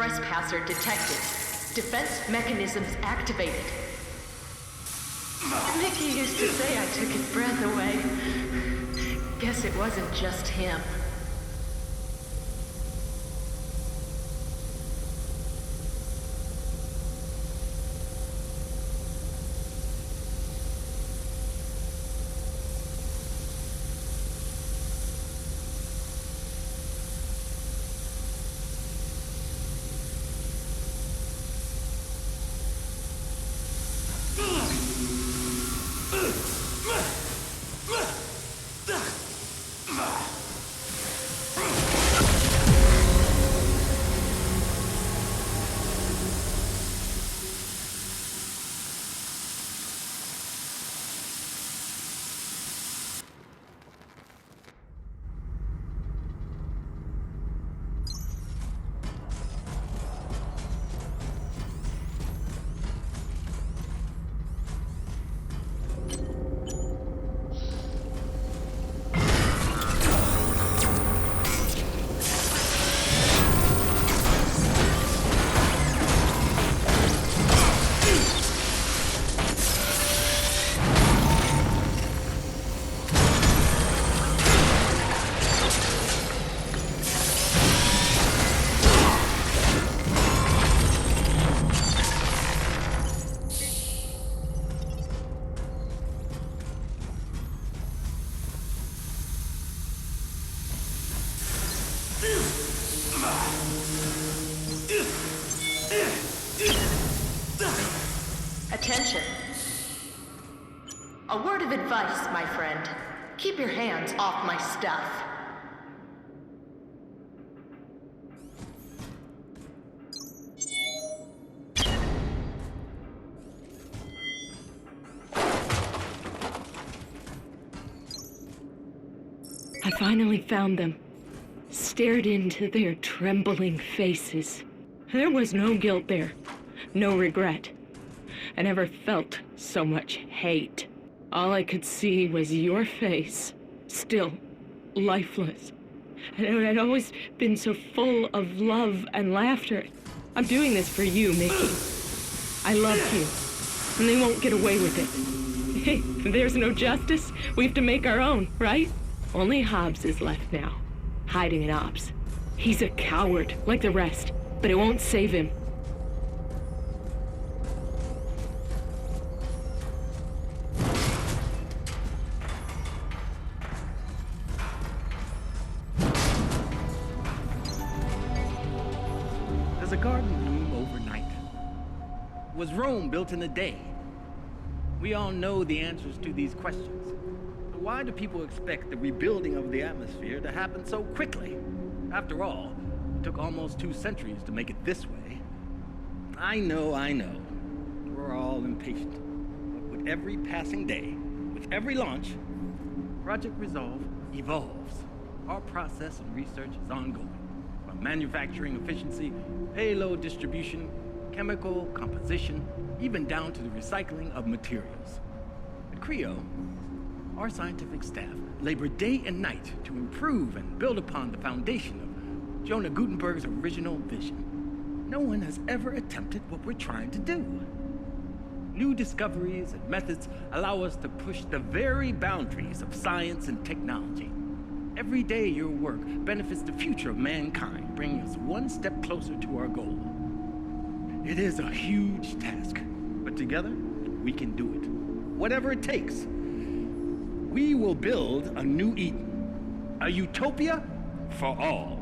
Trespasser detected. Defense mechanisms activated. Mickey used to say I took his breath away. Guess it wasn't just him. Attention. A word of advice, my friend. Keep your hands off my stuff. I finally found them. Stared into their trembling faces. There was no guilt there. No regret. I never felt so much hate. All I could see was your face, still lifeless. And it had always been so full of love and laughter. I'm doing this for you, Mickey. I love you, and they won't get away with it. Hey, if there's no justice, we have to make our own, right? Only Hobbs is left now, hiding in Ops. He's a coward, like the rest, but it won't save him. Does a garden bloom overnight? Was Rome built in a day? We all know the answers to these questions. So why do people expect the rebuilding of the atmosphere to happen so quickly? After all, it took almost 2 centuries to make it this way. I know. We're all impatient. But with every passing day, with every launch, Project Resolve evolves. Our process and research is ongoing. From manufacturing efficiency, payload distribution, chemical composition, even down to the recycling of materials. At Creo, our scientific staff labor day and night to improve and build upon the foundation of Jonah Gutenberg's original vision. No one has ever attempted what we're trying to do. New discoveries and methods allow us to push the very boundaries of science and technology. Every day your work benefits the future of mankind, bringing us one step closer to our goal. It is a huge task, but together we can do it. Whatever it takes. We will build a new Eden, a utopia for all.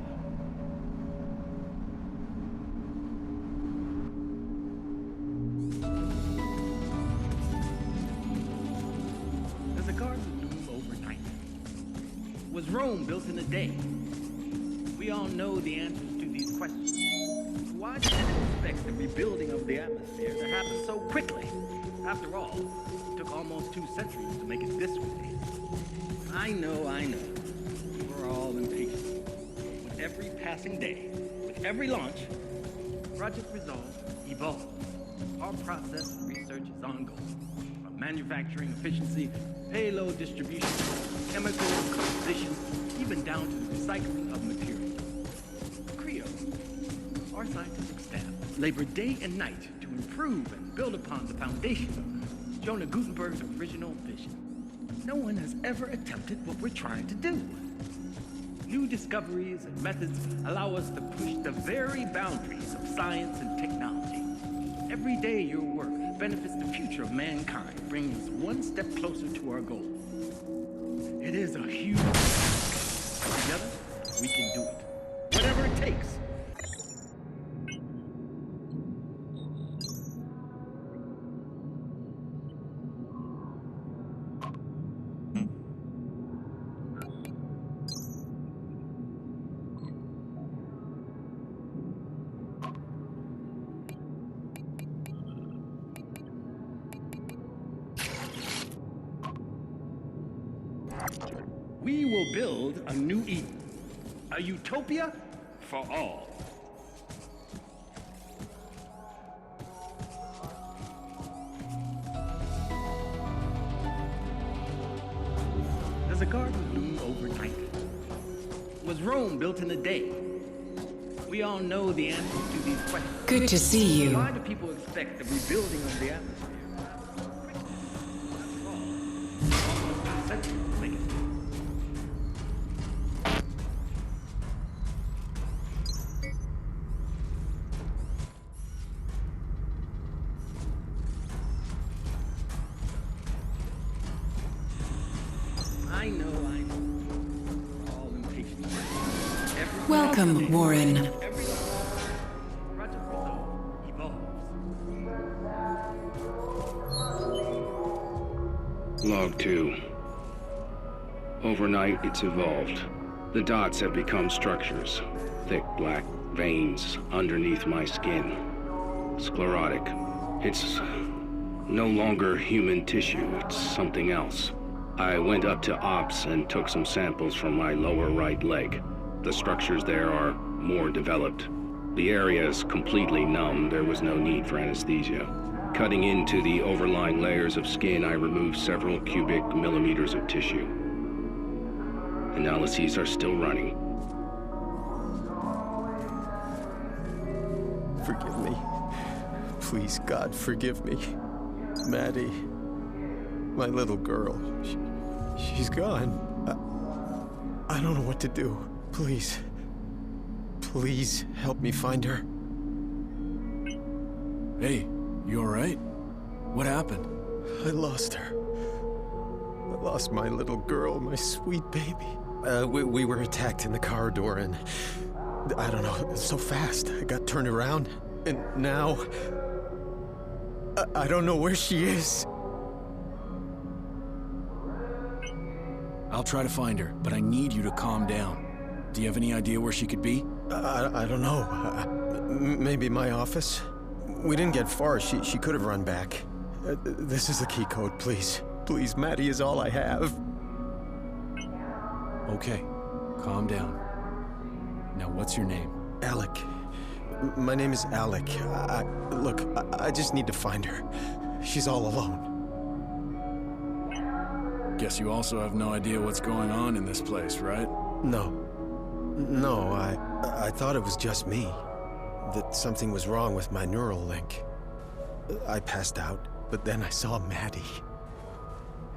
Does a garden bloom overnight? Was Rome built in a day? We all know the answers to these questions. Why do people expect the rebuilding of the atmosphere to happen so quickly? After all, it took almost 2 centuries to make it this way. I know. We're all impatient. With every passing day, with every launch, Project Resolve evolves. Our process and research is ongoing. From manufacturing efficiency, payload distribution, chemical composition, even down to the recycling of materials. Creo, Our scientific staff labor day and night to improve and build upon the foundation of Jonah Gutenberg's original vision. No one has ever attempted what we're trying to do. New discoveries and methods allow us to push the very boundaries of science and technology. Every day your work benefits the future of mankind, bringing us one step closer to our goal. It is a huge task. Together, we can do it. Whatever it takes. We will build a new Eden, a utopia for all. Does a garden bloom overnight? Was Rome built in a day? We all know the answers to these questions. Good to see you. Why do people expect the rebuilding of the atmosphere? I know. We're all impatient. Welcome, Warren. Every project evolves. Log 2. Overnight, it's evolved. The dots have become structures. Thick black veins underneath my skin. Sclerotic. It's no longer human tissue, it's something else. I went up to Ops and took some samples from my lower right leg. The structures there are more developed. The area is completely numb. There was no need for anesthesia. Cutting into the overlying layers of skin, I removed several cubic millimeters of tissue. Analyses are still running. Forgive me. Please, God, forgive me. Maddie, my little girl, she's gone. I don't know what to do. Please, please help me find her. Hey, you all right? What happened? I lost her. I lost my little girl, my sweet baby. We were attacked in the corridor and I don't know, so fast. I got turned around and now I don't know where she is. I'll try to find her, but I need you to calm down. Do you have any idea where she could be? I don't know. Maybe my office? We didn't get far. She could have run back. This is the key code, please. Please, Maddie is all I have. Okay, calm down. Now, what's your name? Alec. My name is Alec. Look, I just need to find her. She's all alone. Guess you also have no idea what's going on in this place, right? No, I thought it was just me. That something was wrong with my neural link. I passed out, but then I saw Maddie.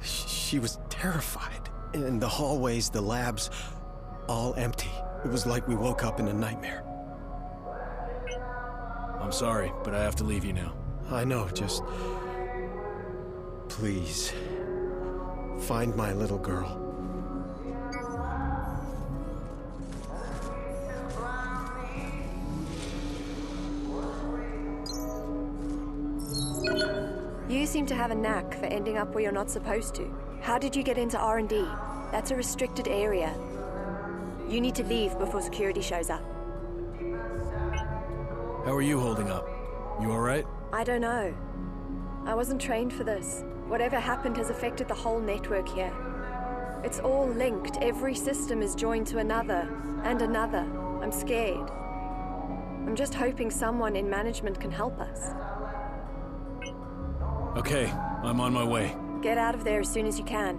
She was terrified. In the hallways, the labs, all empty. It was like we woke up in a nightmare. I'm sorry, but I have to leave you now. I know, just... please, find my little girl. You seem to have a knack for ending up where you're not supposed to. How did you get into R&D? That's a restricted area. You need to leave before security shows up. How are you holding up? You all right? I don't know. I wasn't trained for this. Whatever happened has affected the whole network here. It's all linked. Every system is joined to another, and another. I'm scared. I'm just hoping someone in management can help us. Okay, I'm on my way. Get out of there as soon as you can.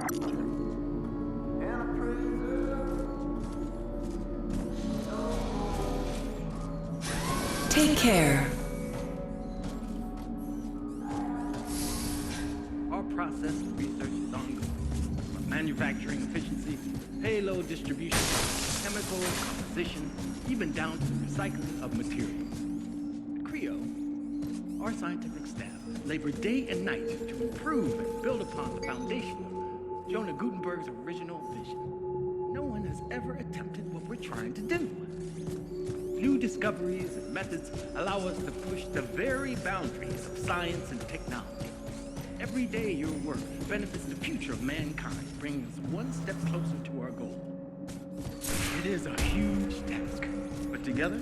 Take care. Our process and research is ongoing. From manufacturing efficiency, payload distribution, chemical composition, even down to the recycling of materials. At Creo, our scientific staff labor day and night to improve and build upon the foundation of Jonah Gutenberg's original vision. No one has ever attempted what we're trying to do. New discoveries and methods allow us to push the very boundaries of science and technology. Every day your work benefits the future of mankind, bringing us one step closer to our goal. It is a huge task, but together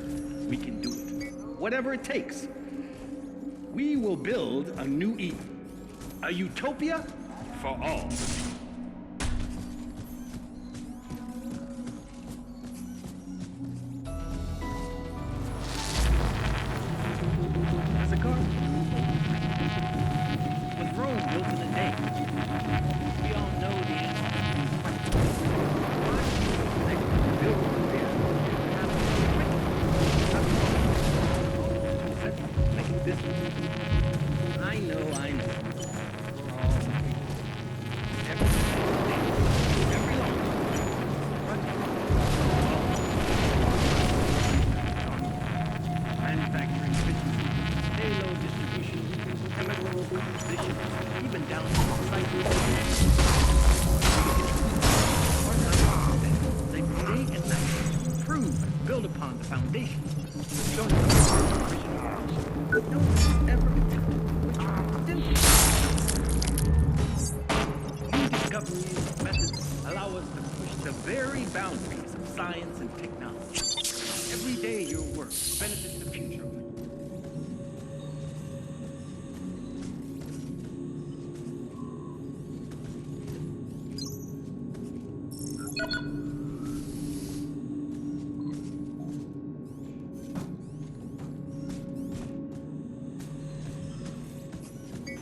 we can do it. Whatever it takes. We will build a new Eden, a utopia for all. As a garden, was Rome built in a day? We all know the answer to these questions. Why do you expect to build a there and have it like this? I know. We're all every long manufacturing efficiency, payload distribution, chemical composition, even down to recycling. They day and night improve and build upon the foundation. Shown in the original vision. No one has ever attempted what you did. New discoveries and methods allow us to push the very boundaries of science and technology. Every day your work benefits the future.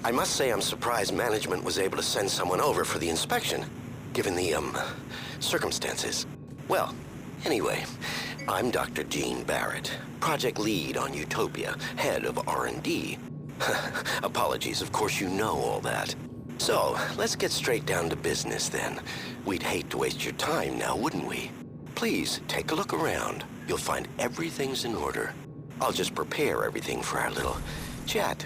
I must say I'm surprised management was able to send someone over for the inspection, given the, circumstances. Well, anyway, I'm Dr. Gene Barrett, project lead on Utopia, head of R&D. Apologies, of course you know all that. So, let's get straight down to business then. We'd hate to waste your time now, wouldn't we? Please, take a look around. You'll find everything's in order. I'll just prepare everything for our little chat.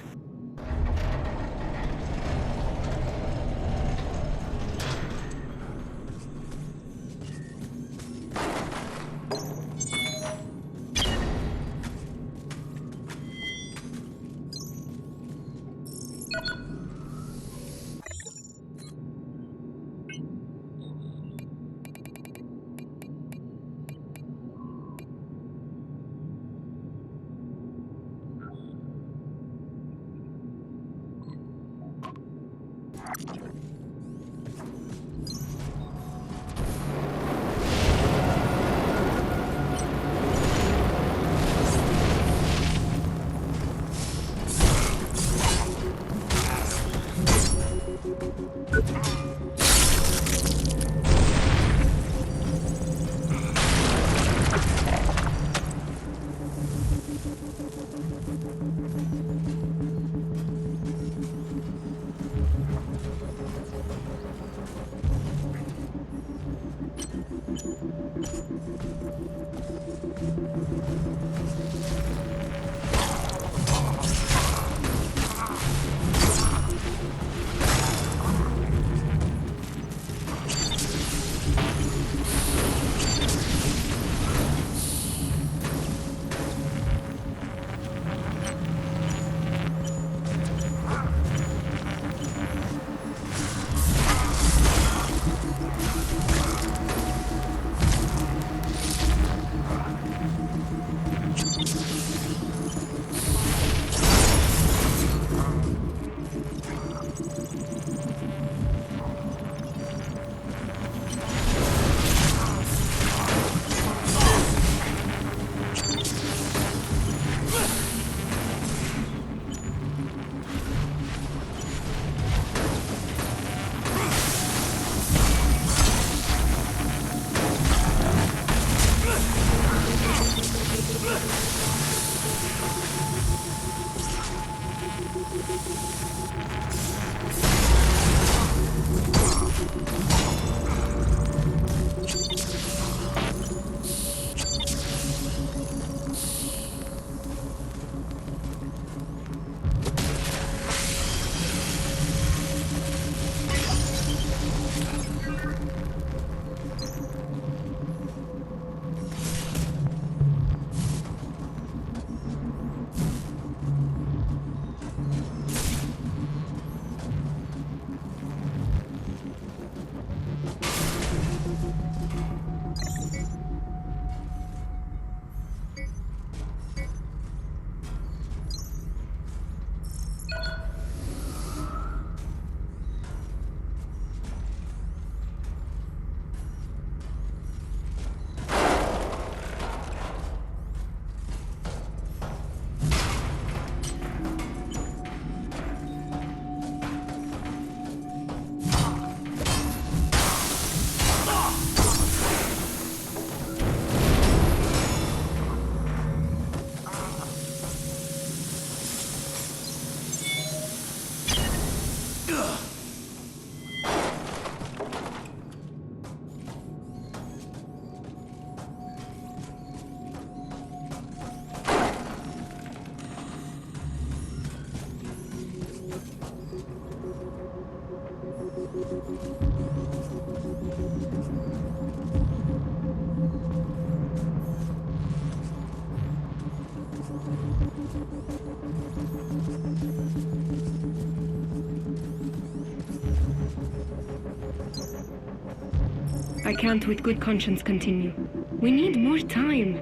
I can't with good conscience continue. We need more time.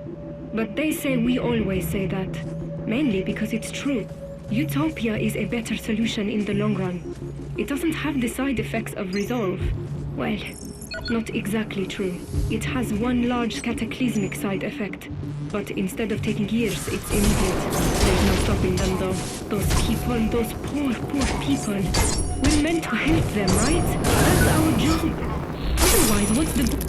But they say we always say that. Mainly because it's true. Utopia is a better solution in the long run. It doesn't have the side effects of resolve. Well, not exactly true. It has one large cataclysmic side effect. But instead of taking years, it's immediate. There's no stopping them though. Those people, those poor people. We're meant to help them, right? That's our job. Otherwise, what's the...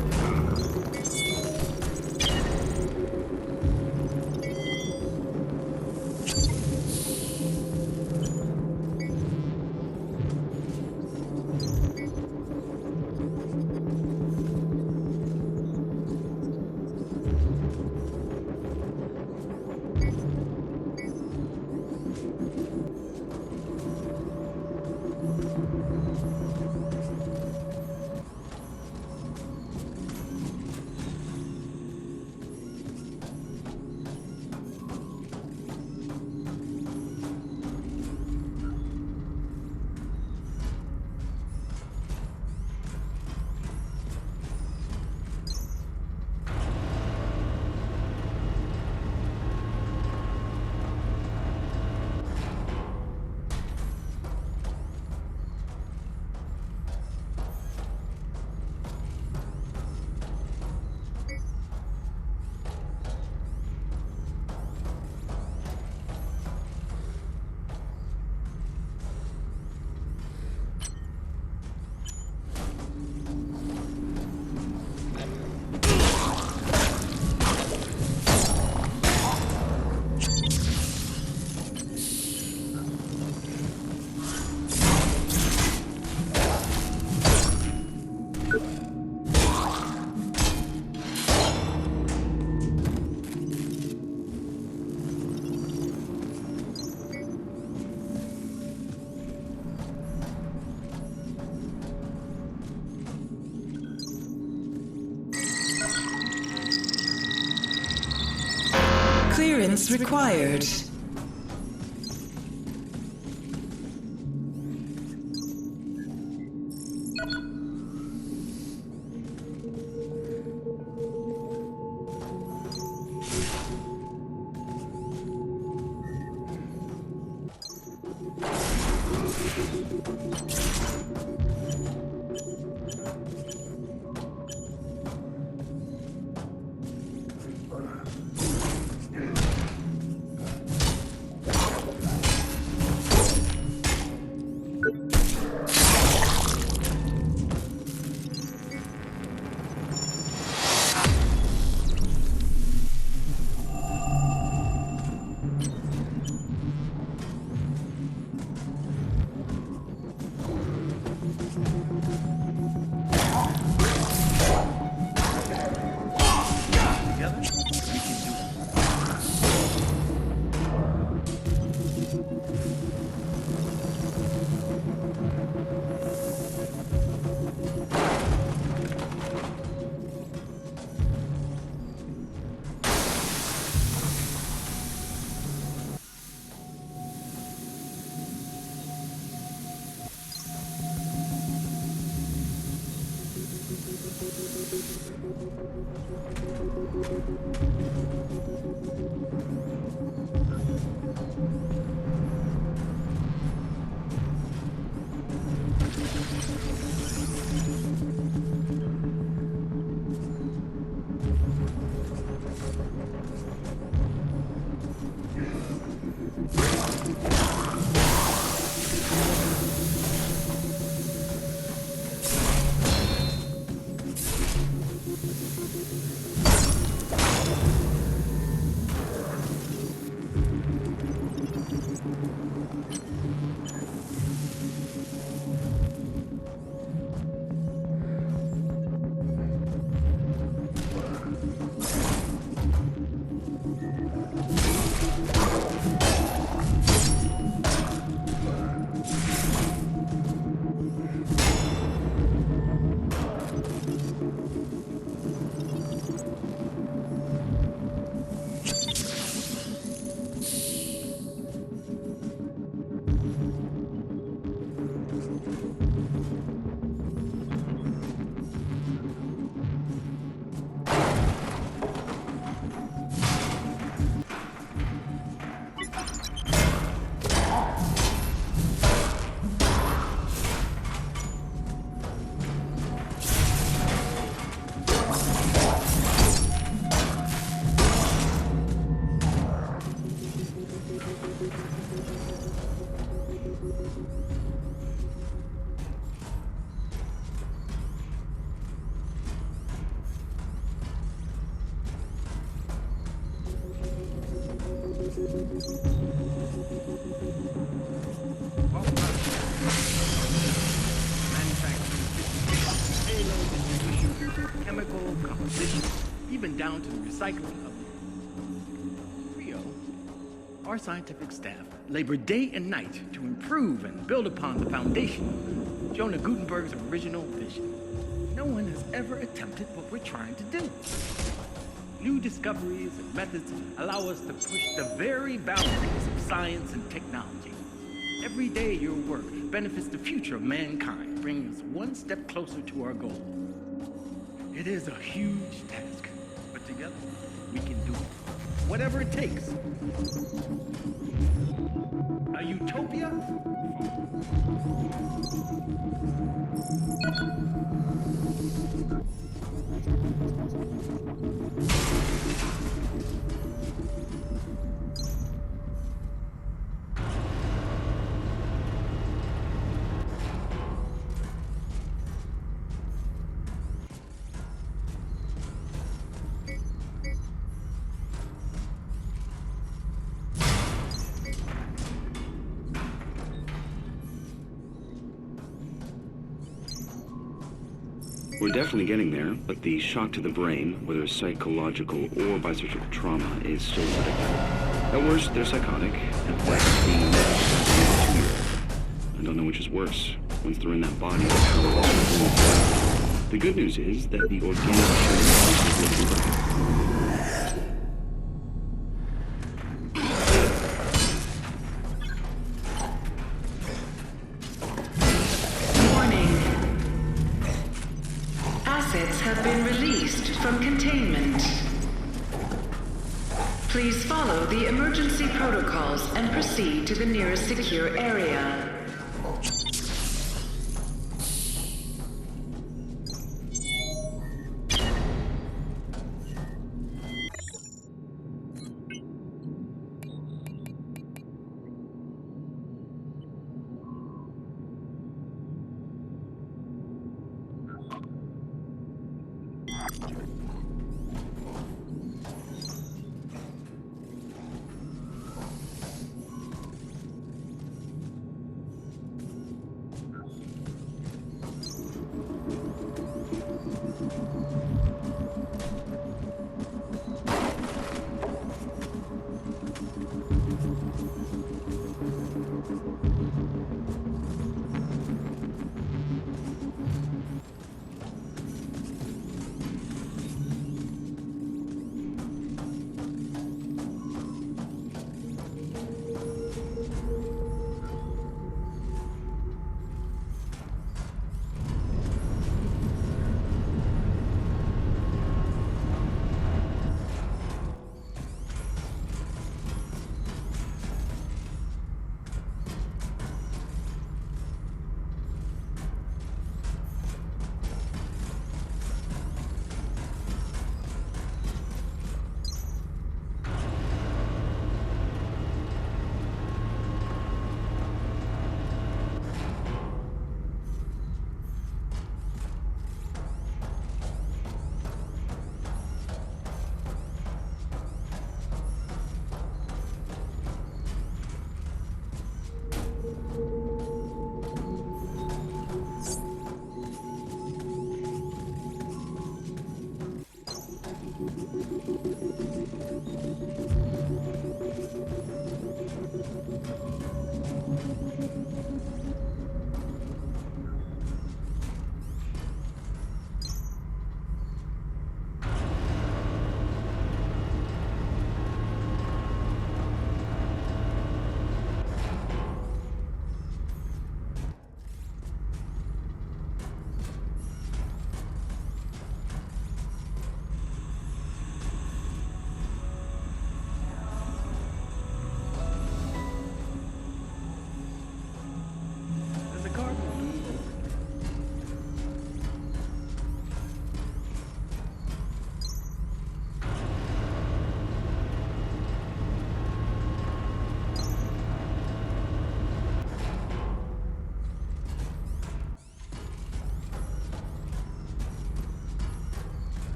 Clearance required. Chemical composition, even down to the recycling of it. Rio, our scientific staff labor day and night to improve and build upon the foundation of Jonah Gutenberg's original vision. No one has ever attempted what we're trying to do. New discoveries and methods allow us to push the very boundaries of science and technology. Every day your work benefits the future of mankind, bringing us one step closer to our goal. It is a huge task, but together we can do it. Whatever it takes. A utopia? We're definitely getting there, but the shock to the brain, whether psychological or by surgical trauma, is still predictable. At worst, they're psychotic. At best, I don't know which is worse. Once they're in that body, the power loss. The good news is that the organic change is looking. Have been released from containment. Please follow the emergency protocols and proceed to the nearest secure area.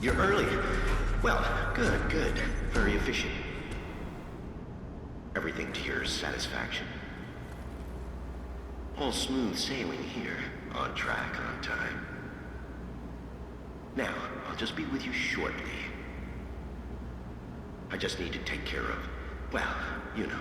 You're early. Well, good. Very efficient. Everything to your satisfaction. All smooth sailing here. On track, on time. Now, I'll just be with you shortly. I just need to take care of, well, you know.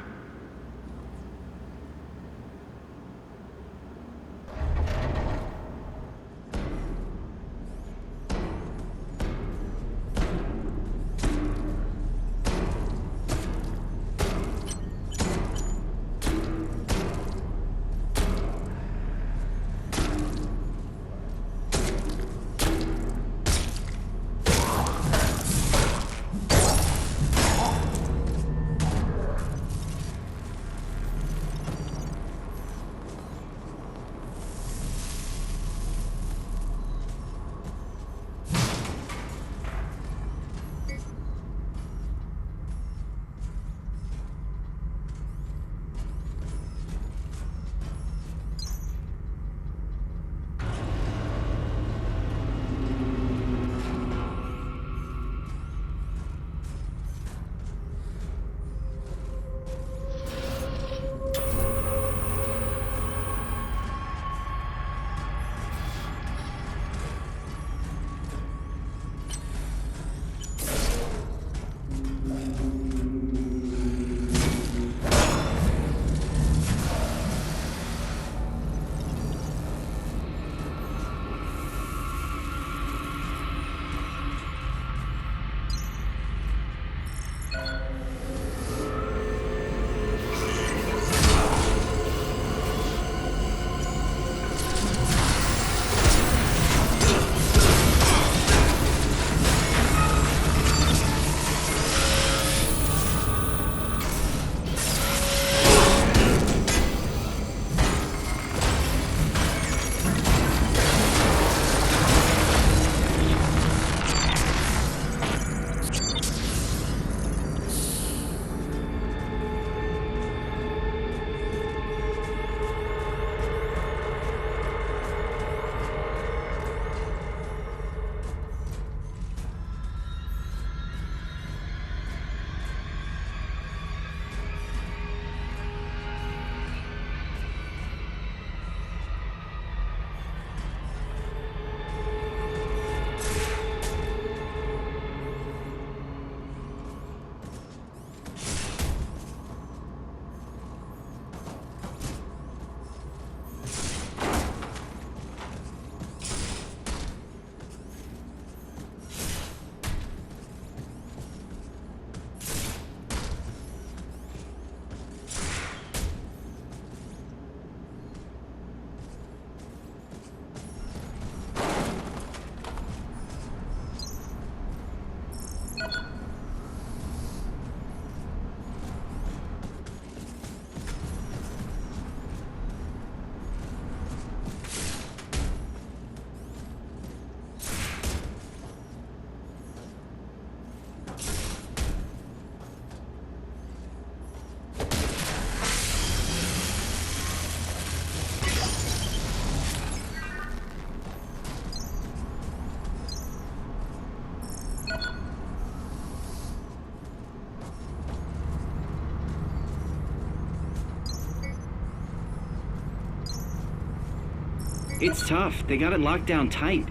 It's tough. They got it locked down tight.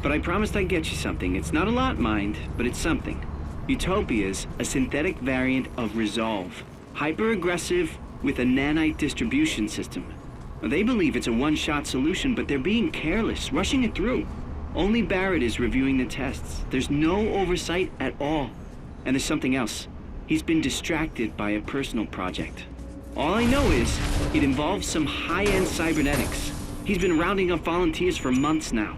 But I promised I'd get you something. It's not a lot, mind, but it's something. Utopia's a synthetic variant of Resolve. Hyper-aggressive with a nanite distribution system. They believe it's a one-shot solution, but they're being careless, rushing it through. Only Barrett is reviewing the tests. There's no oversight at all. And there's something else. He's been distracted by a personal project. All I know is it involves some high-end cybernetics. He's been rounding up volunteers for months now.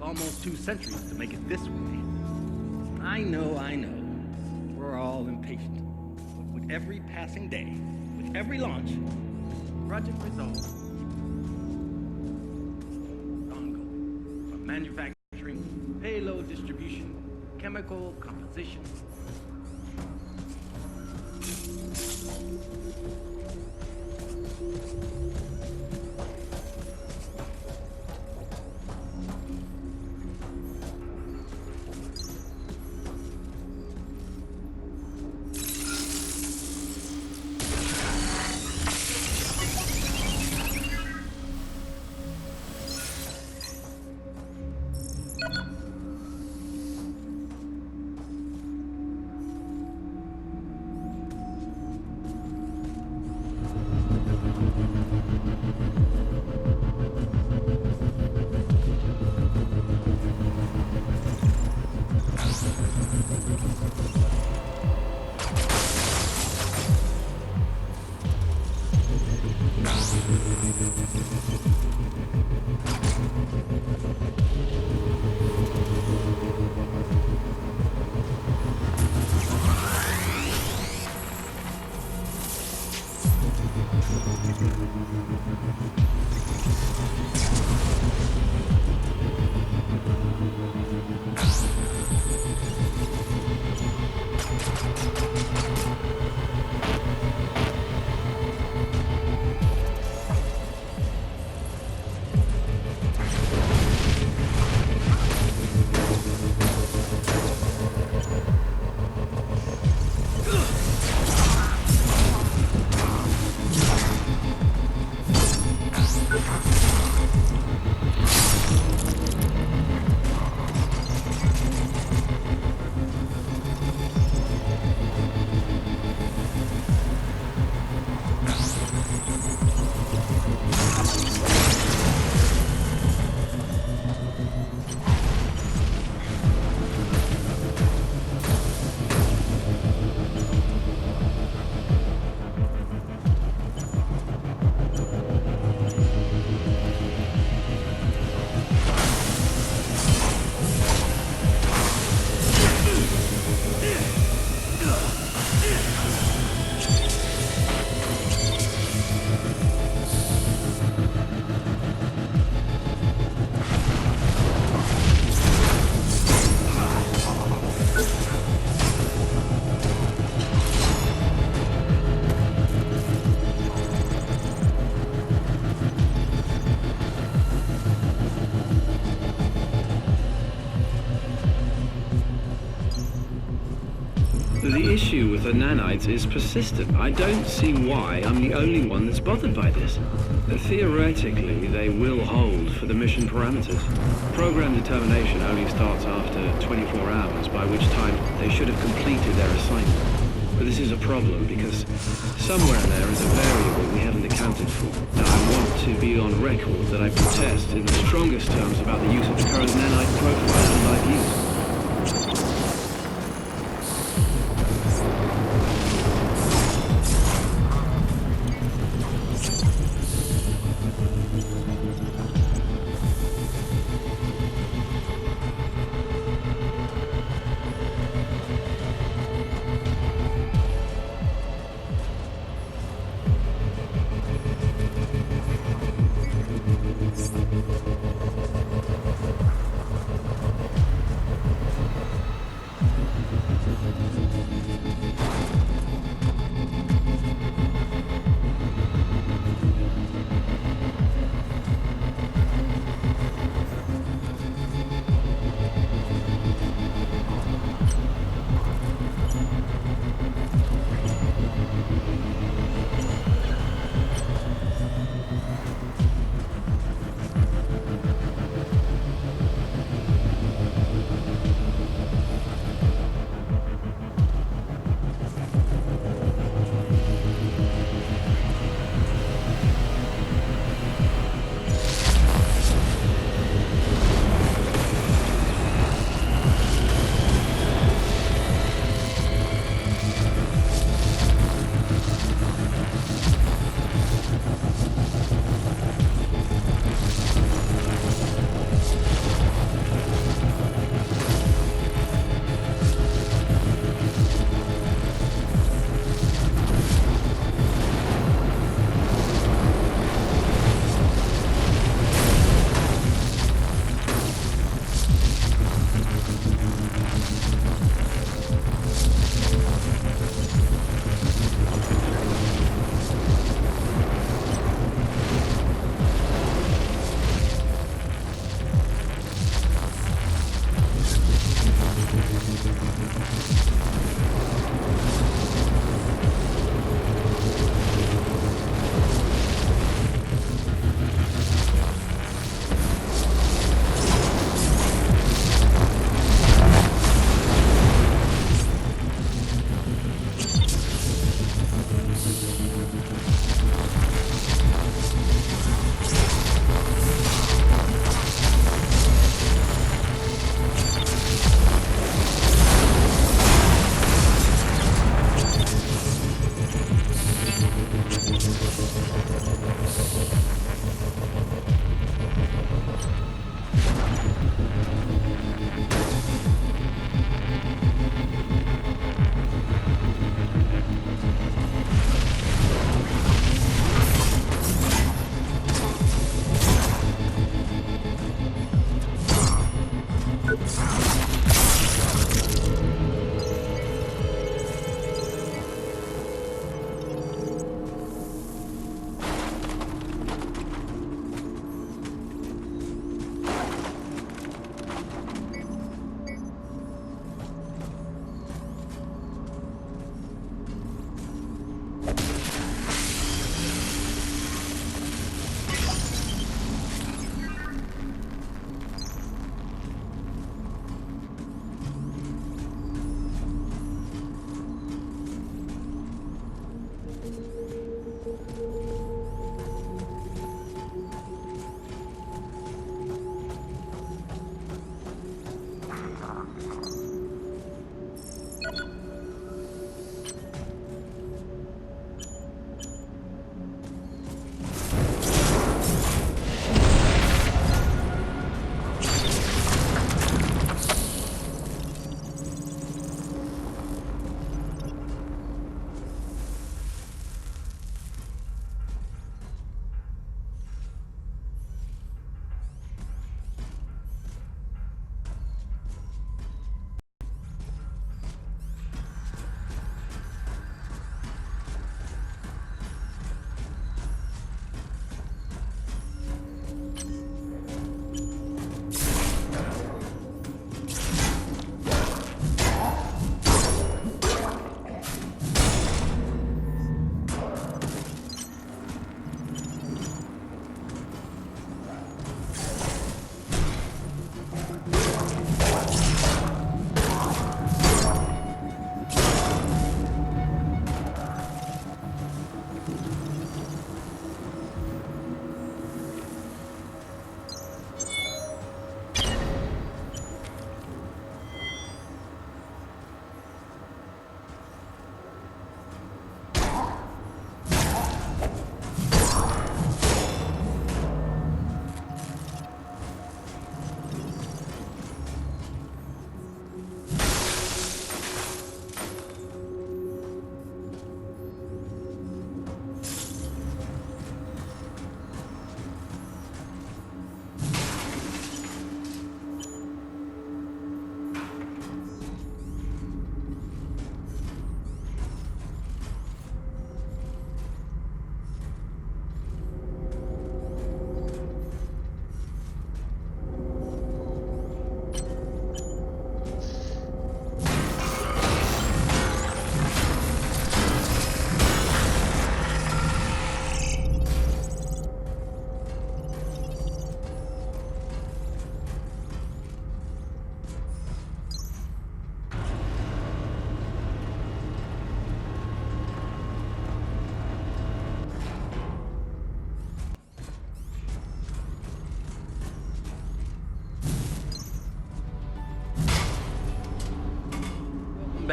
almost 2 centuries to make it this way. I know. We're all impatient. But with every passing day, with every launch, Project Resolve ongoing. From manufacturing, payload distribution, chemical composition. The issue with the nanites is persistent. I don't see why I'm the only one that's bothered by this. Theoretically, they will hold for the mission parameters. Program determination only starts after 24 hours, by which time they should have completed their assignment. But this is a problem because somewhere there is a variable we haven't accounted for. Now, I want to be on record that I protest in the strongest terms about the use of the current nanite profile and live use.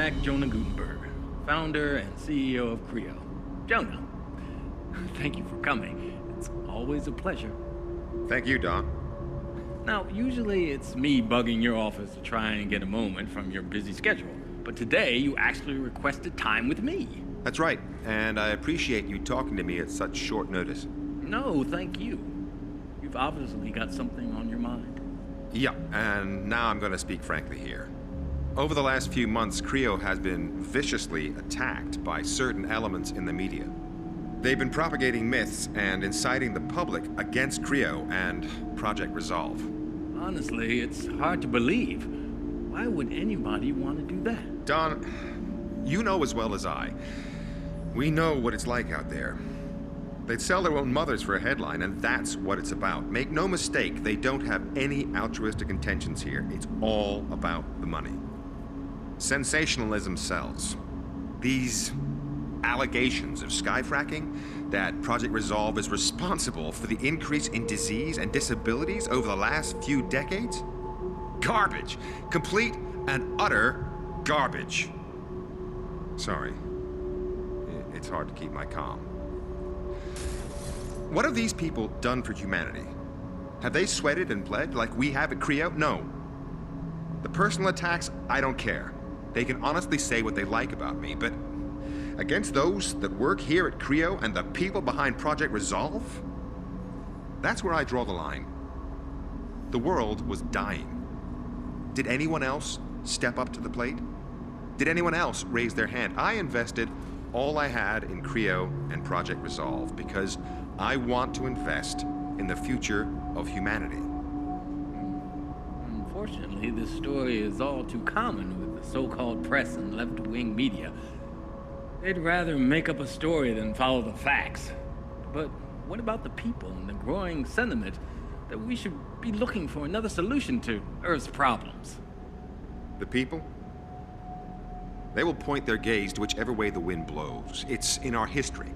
back Jonah Gutenberg, founder and CEO of Creo. Jonah, thank you for coming. It's always a pleasure. Thank you, Don. Now, usually it's me bugging your office to try and get a moment from your busy schedule, but today you actually requested time with me. That's right, and I appreciate you talking to me at such short notice. No, thank you. You've obviously got something on your mind. Yeah, and now I'm going to speak frankly here. Over the last few months, Creo has been viciously attacked by certain elements in the media. They've been propagating myths and inciting the public against Creo and Project Resolve. Honestly, it's hard to believe. Why would anybody want to do that? Don, you know as well as I. We know what it's like out there. They'd sell their own mothers for a headline, and that's what it's about. Make no mistake, they don't have any altruistic intentions here. It's all about the money. Sensationalism sells. These allegations of skyfracking, that Project Resolve is responsible for the increase in disease and disabilities over the last few decades? Garbage. Complete and utter garbage. Sorry. It's hard to keep my calm. What have these people done for humanity? Have they sweated and bled like we have at Creo? No. The personal attacks, I don't care. They can honestly say what they like about me, but against those that work here at Creo and the people behind Project Resolve? That's where I draw the line. The world was dying. Did anyone else step up to the plate? Did anyone else raise their hand? I invested all I had in Creo and Project Resolve because I want to invest in the future of humanity. Unfortunately, this story is all too common with the so-called press and left-wing media. They'd rather make up a story than follow the facts. But what about the people and the growing sentiment that we should be looking for another solution to Earth's problems? The people? They will point their gaze to whichever way the wind blows. It's in our history.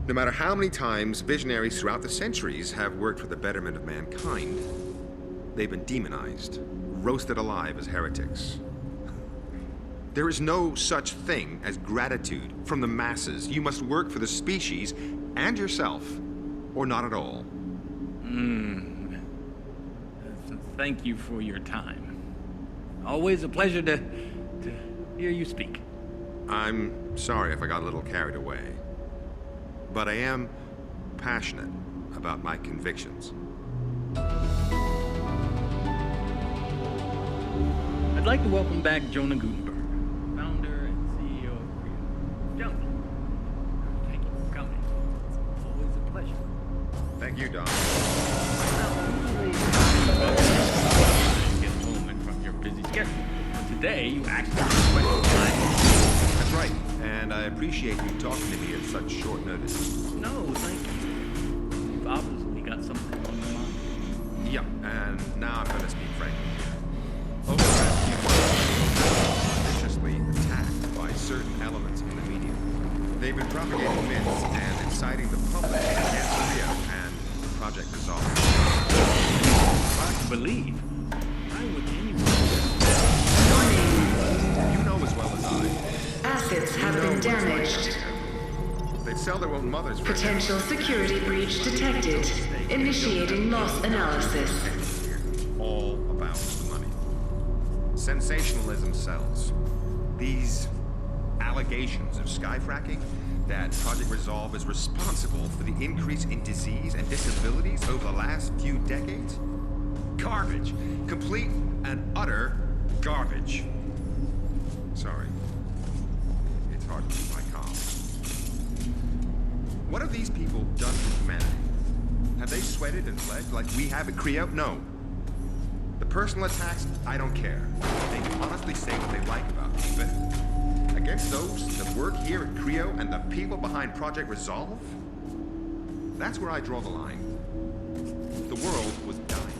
No matter how many times visionaries throughout the centuries have worked for the betterment of mankind, they've been demonized, roasted alive as heretics. There is no such thing as gratitude from the masses. You must work for the species and yourself, or not at all. Thank you for your time. Always a pleasure to hear you speak. I'm sorry if I got a little carried away, but I am passionate about my convictions. I'd like to welcome back Jonah Gutenberg, founder and CEO of Creo. Jonah, thank you for coming. It's always a pleasure. Thank you, Don. Get a moment from your busy schedule. Today, you actually requested time. That's right, and I appreciate you talking to me at such short notice. No, thank you. You've obviously got something on your mind. Yeah, and now I'm going to speak frankly here. Over the last few months, viciously attacked by certain elements in the media. They've been propagating myths and inciting the public against Creo and Project Resolve. Hard to believe. Why would anyone? You know as well as I. Assets have been damaged. They'd sell their own mothers for Potential security breach detected. Initiating loss analysis. All about the money. Sensationalism sells. These allegations of skyfracking, that Project Resolve is responsible for the increase in disease and disabilities over the last few decades? Garbage. Complete and utter garbage. Sorry. It's hard to keep my calm. What have these people done for humanity? Have they sweated and bled like we have at Creo? No. The personal attacks, I don't care. They can honestly say what they like about me, but against those that work here at Creo and the people behind Project Resolve, that's where I draw the line. The world was dying.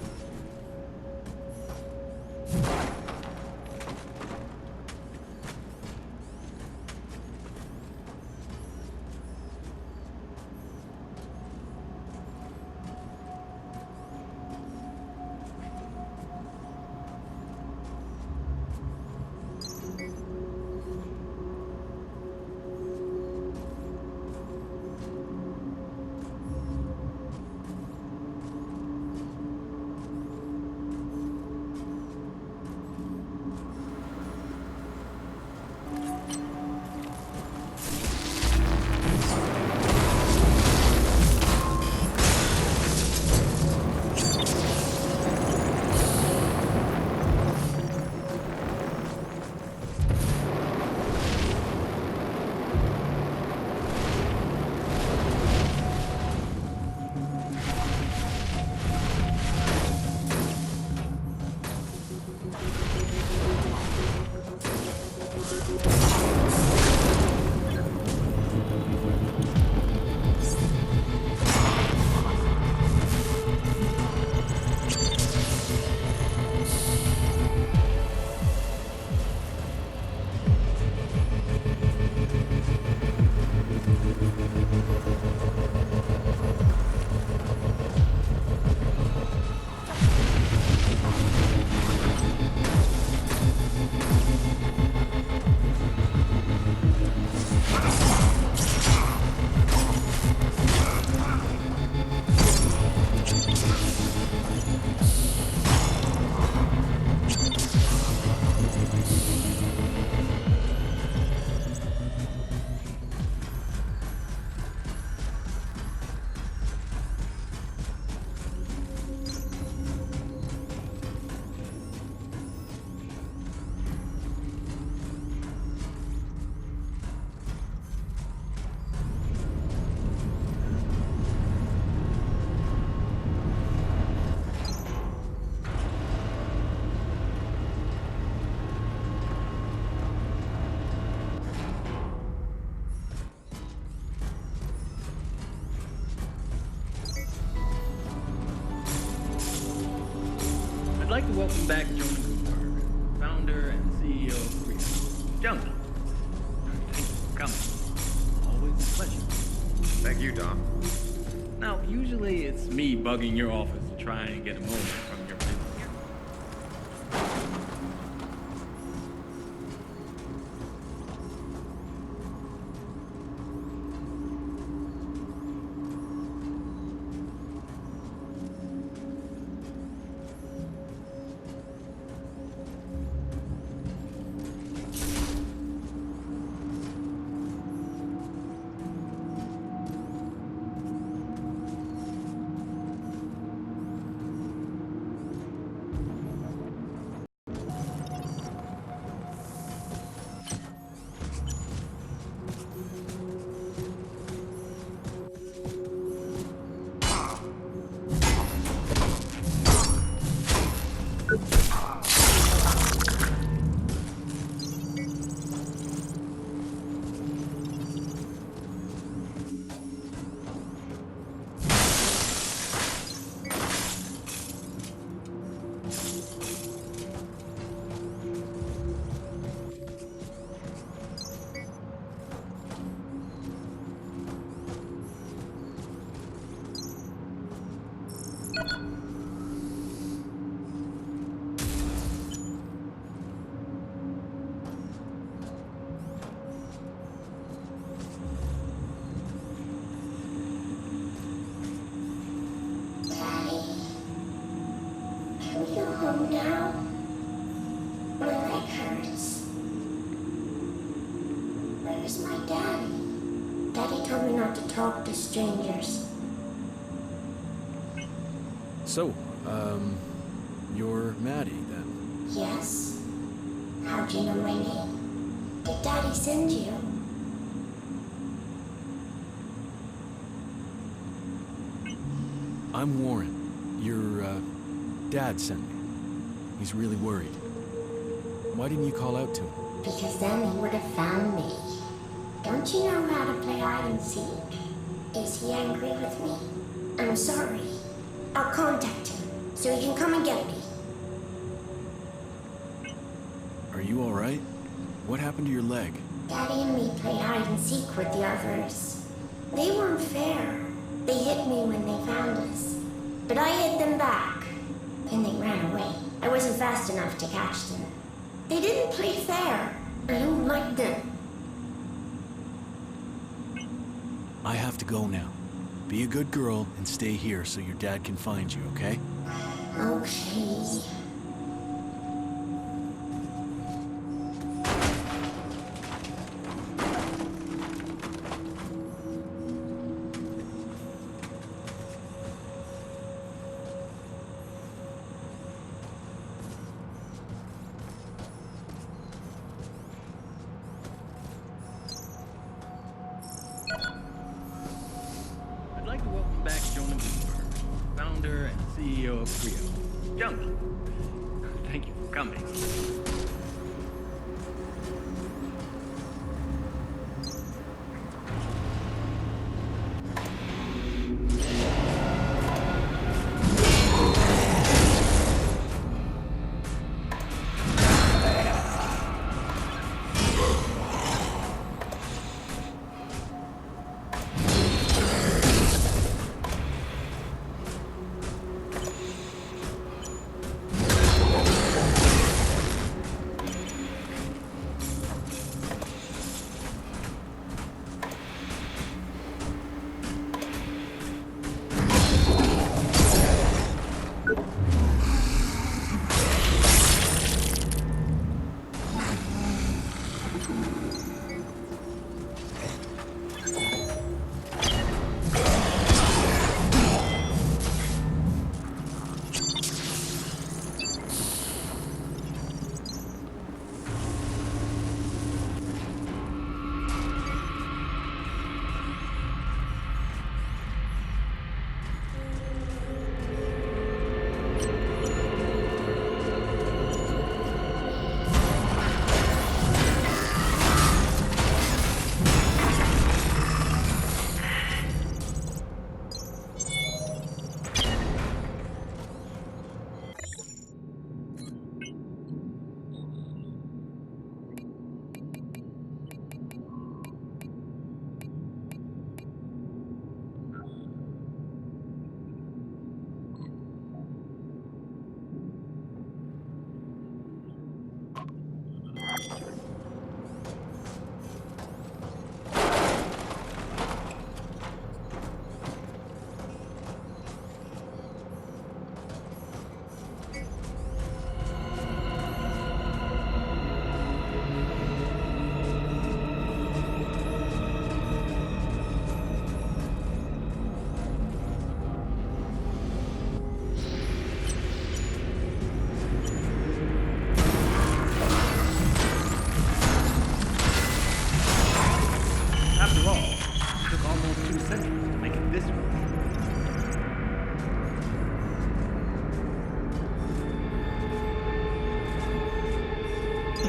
like to welcome back Jonah Goldberg, founder and CEO of Creo. Jonah, thank you for coming. Always a pleasure. Thank you, Dom. Now, usually it's me bugging your office to try and get a moment from your business. home now. My leg hurts. Where's my daddy? Daddy told me not to talk to strangers. So, you're Maddie, then? Yes. How'd you know my name? Did Daddy send you? I'm Warren. Your, dad sent me. He's really worried. Why didn't you call out to him? Because then he would have found me. Don't you know how to play hide and seek? Is he angry with me? I'm sorry. I'll contact him, so he can come and get me. Are you alright? What happened to your leg? Daddy and me played hide and seek with the others. They weren't fair. They hit me when they found us. But I hit them back. And they ran away. I wasn't fast enough to catch them. They didn't play fair. I don't like them. I have to go now. Be a good girl and stay here so your dad can find you, okay? Okay. I'd like to welcome back Jonah Goldberg, founder and CEO of Creo. Jonah, thank you for coming.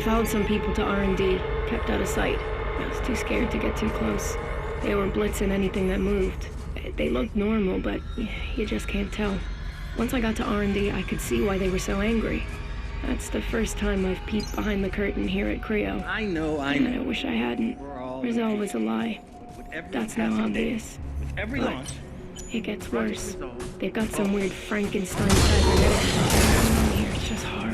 followed some people to R&D, kept out of sight. I was too scared to get too close. They were blitzing anything that moved. They looked normal, but you just can't tell. Once I got to R&D, I could see why they were so angry. That's the first time I've peeked behind the curtain here at Creo. I know. And I wish I hadn't. Resolve is a lie. That's now obvious. With every launch, it gets worse. They've got some weird Frankenstein cybernetics going on here. It's just horrible.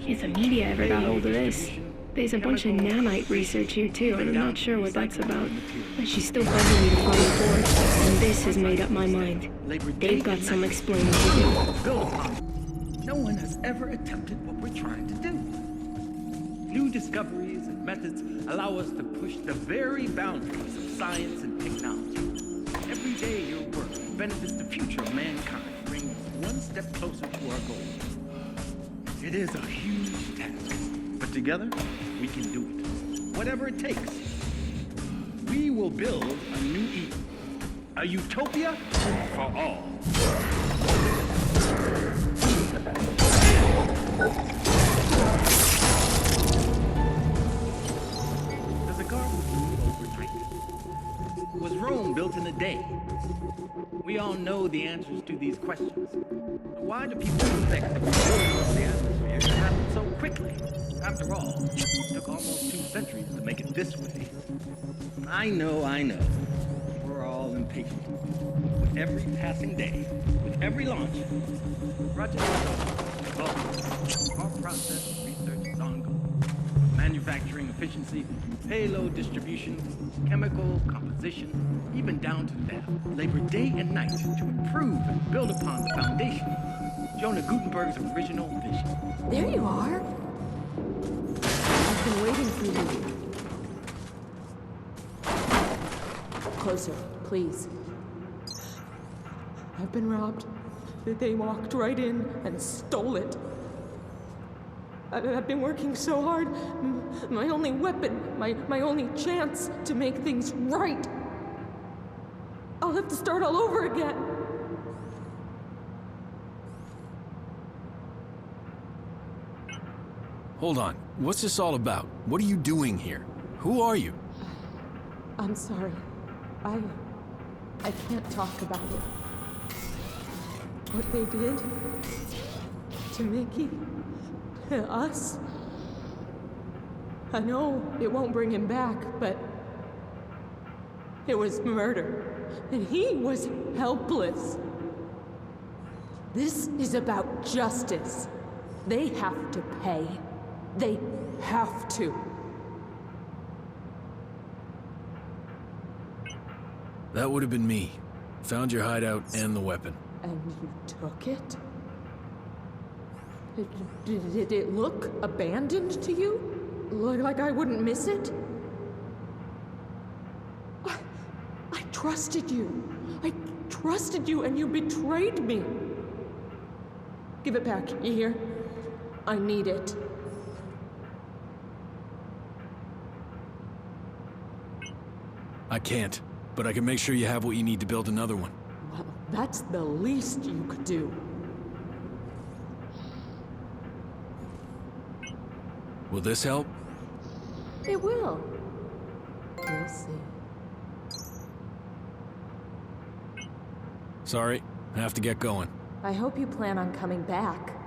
If the media ever got hold of this, there's a bunch of nanite research here too, and I'm not sure what that's about. But she's still bugging me to find the board, and this has made up my mind. They've got some explaining to do. No one has ever attempted what we're trying to do. New discoveries and methods allow us to push the very boundaries of science and technology. Every day your work benefits the future of mankind, brings us one step closer to our goals. It is a huge task, but together we can do it. Whatever it takes. We will build a new Eden. A utopia for all. Does a garden bloom overnight? Was Rome built in a day? We all know the answers to these questions. Why do people expect the rebuilding of the atmosphere to happen so quickly? After all, it took almost 2 centuries to make it this way. I know. We're all impatient. With every passing day, with every launch, project our process of research is ongoing. Manufacturing efficiency, payload distribution, chemical composition, even down to death. Labor day and night to improve and build upon the foundation. Jonah Gutenberg's original vision. There you are. I've been waiting for you. Closer, please. I've been robbed. They walked right in and stole it. I've been working so hard. My only weapon, my only chance to make things right. I'll have to start all over again. Hold on. What's this all about? What are you doing here? Who are you? I'm sorry. I can't talk about it. What they did to Mickey, to us. I know it won't bring him back, but it was murder, and he was helpless. This is about justice. They have to pay. They have to. That would have been me. Found your hideout and the weapon. And you took it? Did it look abandoned to you? Like I wouldn't miss it? I trusted you. I trusted you and you betrayed me. Give it back, you hear? I need it. I can't, but I can make sure you have what you need to build another one. Well, that's the least you could do. Will this help? It will. We'll see. Sorry, I have to get going. I hope you plan on coming back.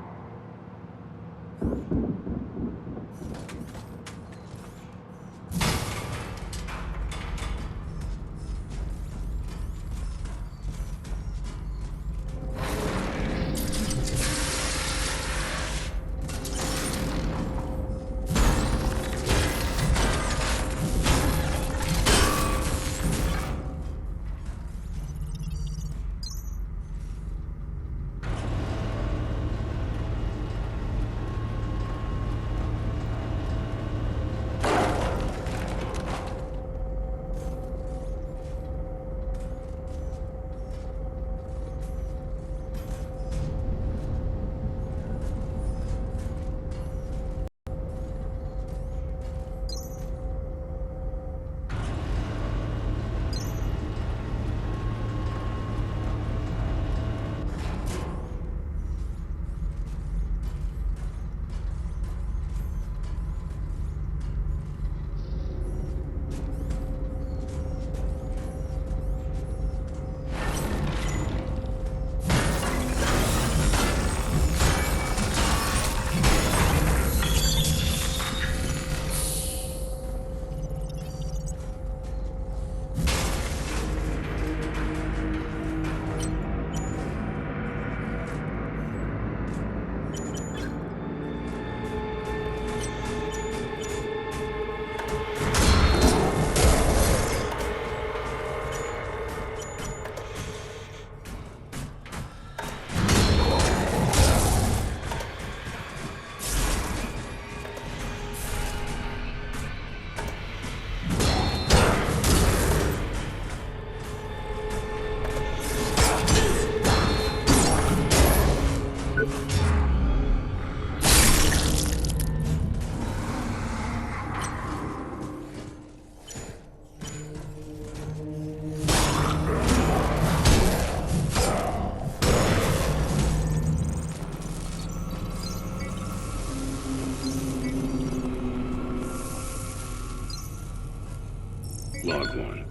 Log 1.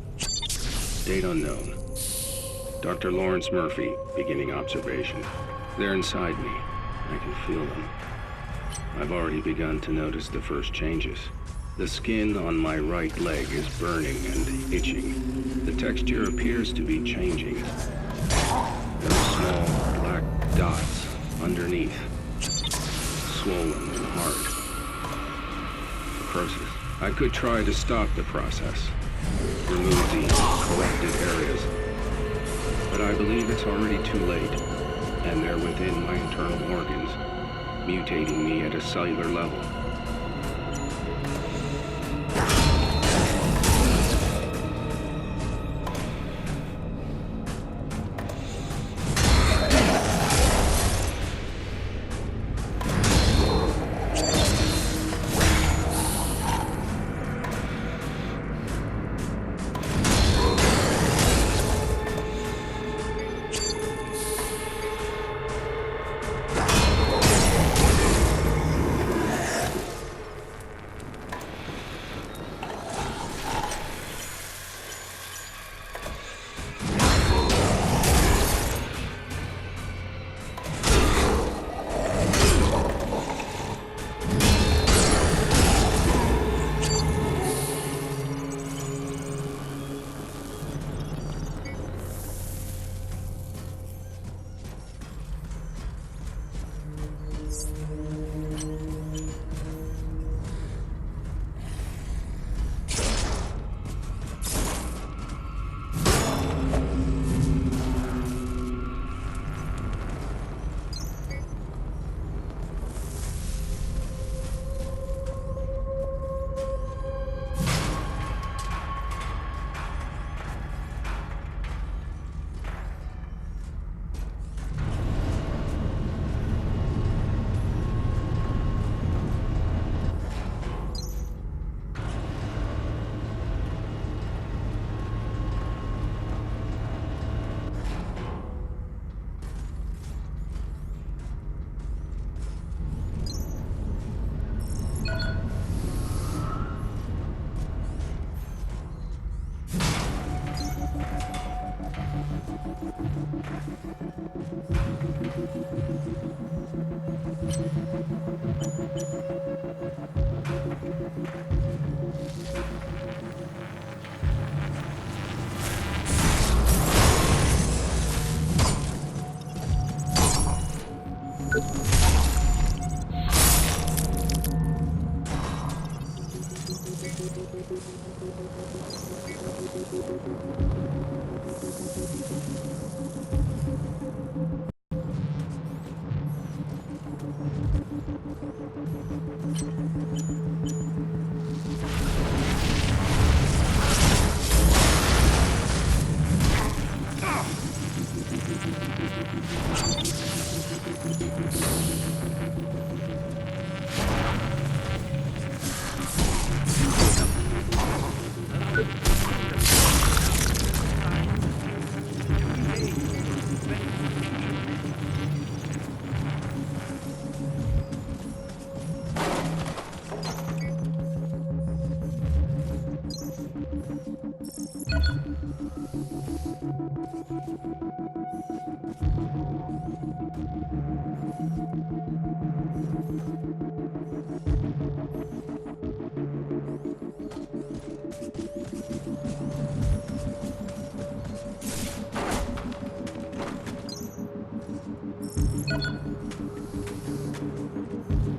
Date unknown. Dr. Lawrence Murphy, beginning observation. They're inside me. I can feel them. I've already begun to notice the first changes. The skin on my right leg is burning and itching. The texture appears to be changing. There are small black dots underneath, swollen and hard. Necrosis. I could try to stop the process, remove the corrupted areas, but I believe it's already too late, and they're within my internal organs, mutating me at a cellular level.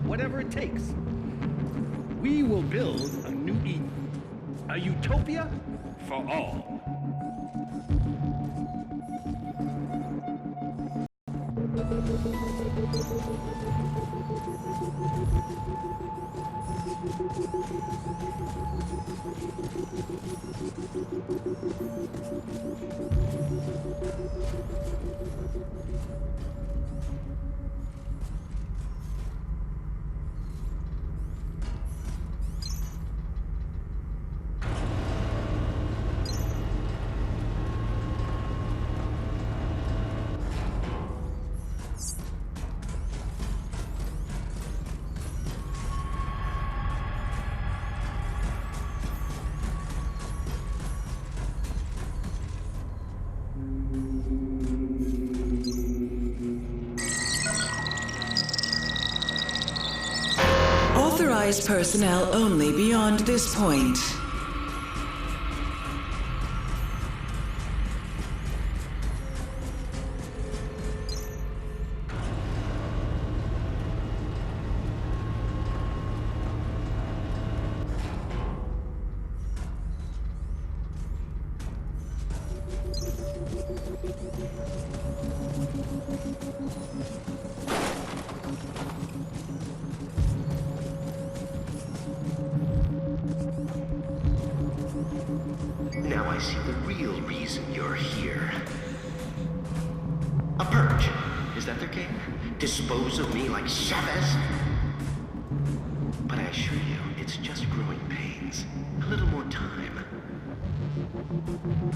Whatever it takes. We will build a new Eden. A utopia for all. Authorized personnel only beyond this point. Now I see the real reason you're here. A purge. Is that their game? Dispose of me like Chavez? But I assure you, it's just growing pains. A little more time.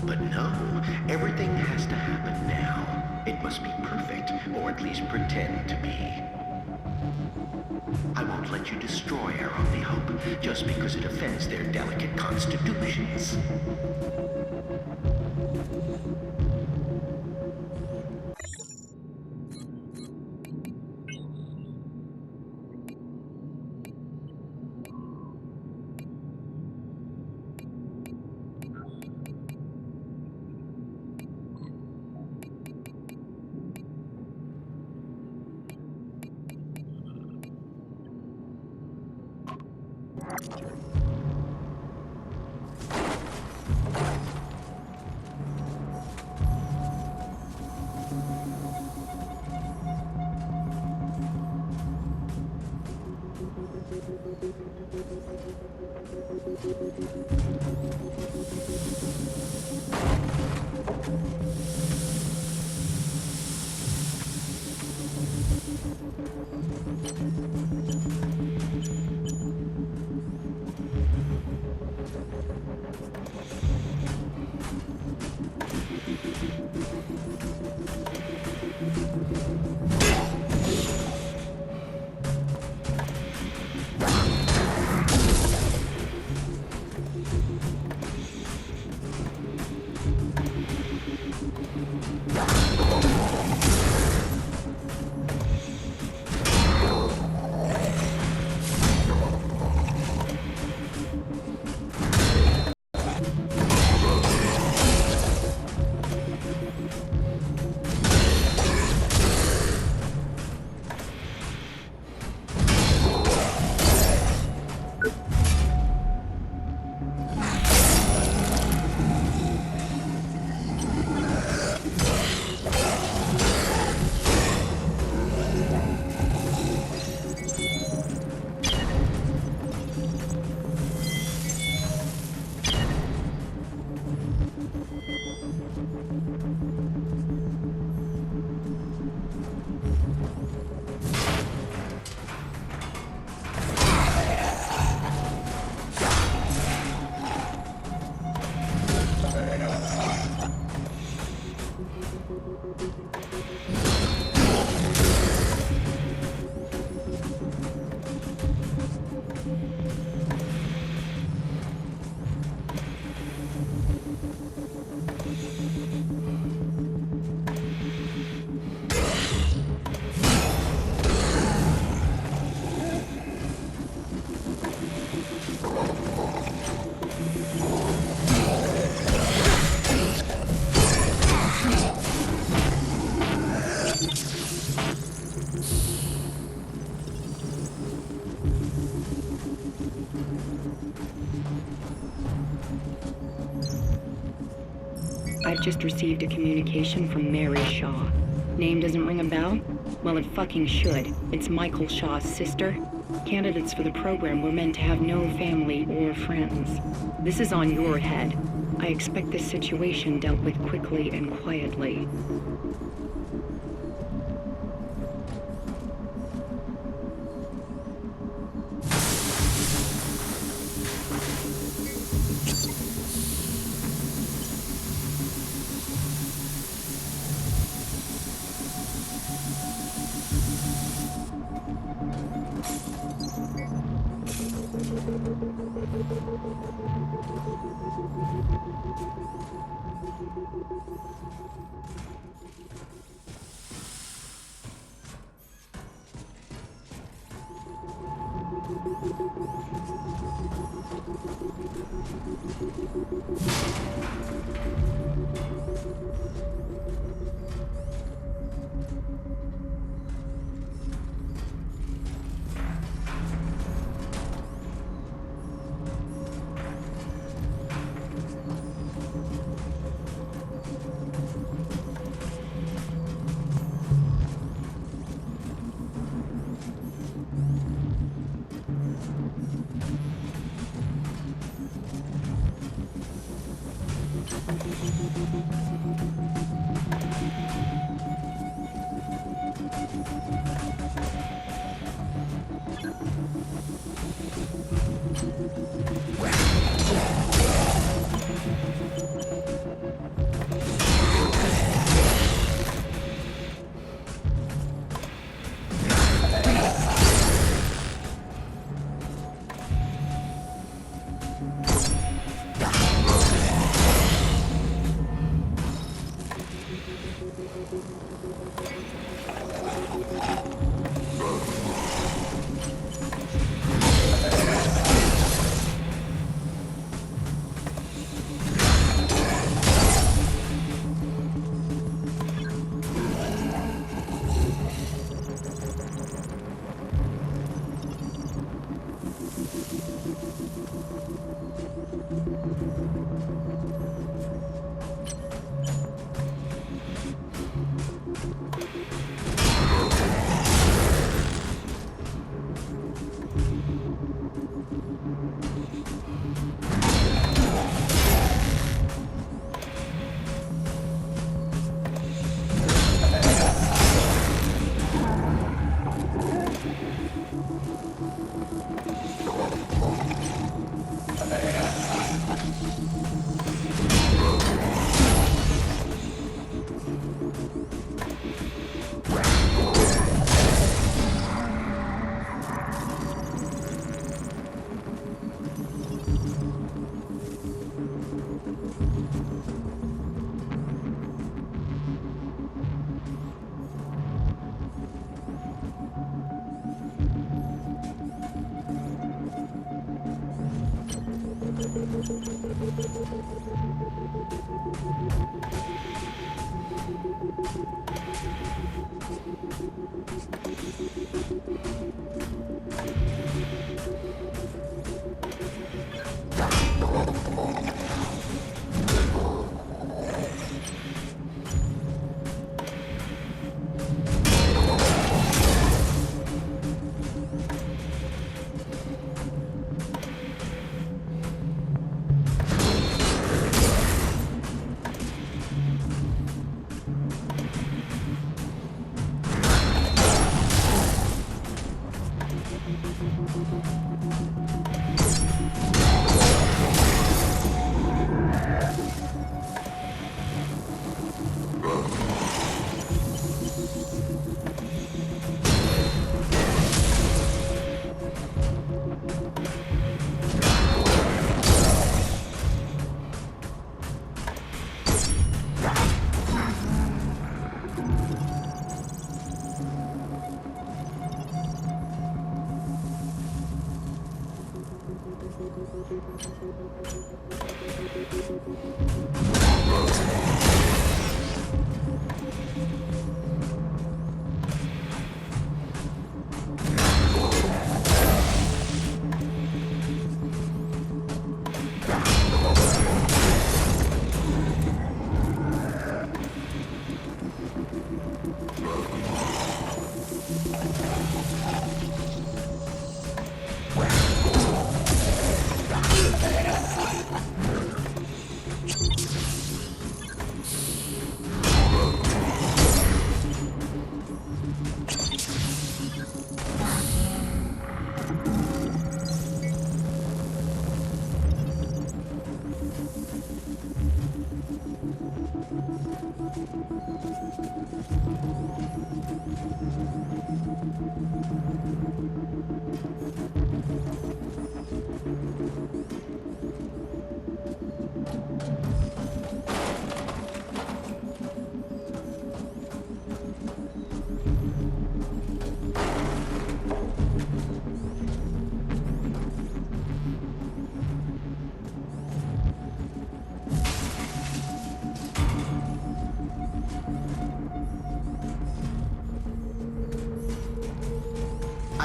But no, everything has to happen now. It must be perfect, or at least pretend to be. I won't let you destroy our only hope, just because it offends their delicate constitutions. I've just received a communication from Mary Shaw. Name doesn't ring a bell? Well, it fucking should. It's Michael Shaw's sister. Candidates for the program were meant to have no family or friends. This is on your head. I expect this situation dealt with quickly and quietly.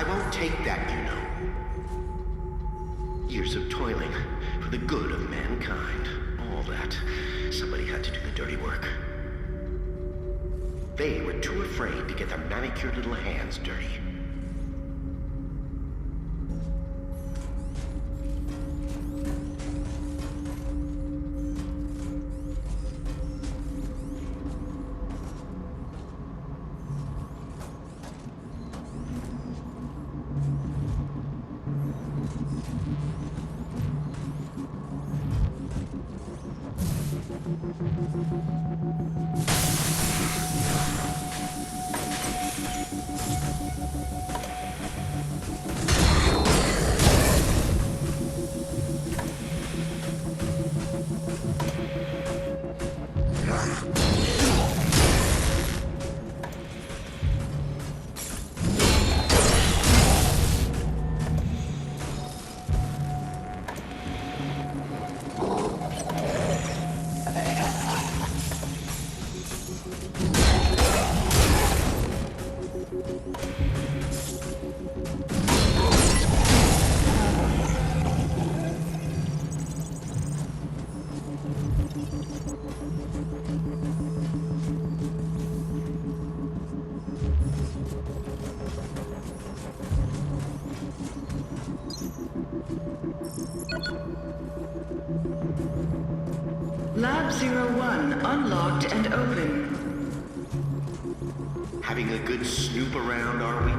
I won't take that, you know. Years of toiling for the good of mankind. All that. Somebody had to do the dirty work. They were too afraid to get their manicured little hands dirty. Lab 01 unlocked and open. Having a good snoop around, are we?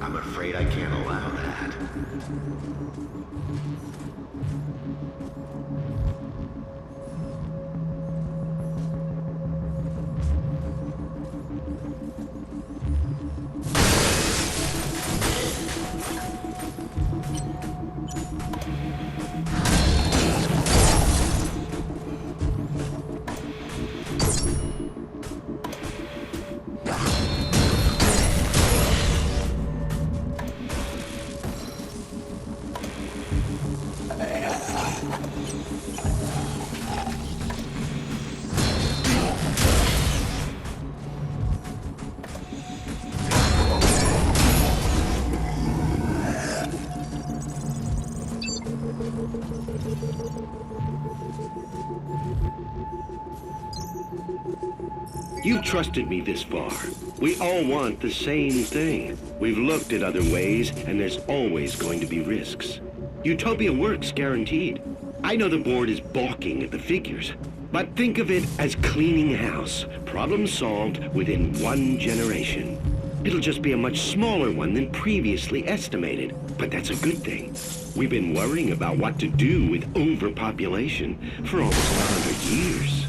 I'm afraid I can't allow that. You've trusted me this far. We all want the same thing. We've looked at other ways, and there's always going to be risks. Utopia works, guaranteed. I know the board is balking at the figures, but think of it as cleaning house. Problem solved within 1 generation. It'll just be a much smaller one than previously estimated, but that's a good thing. We've been worrying about what to do with overpopulation for almost 100 years.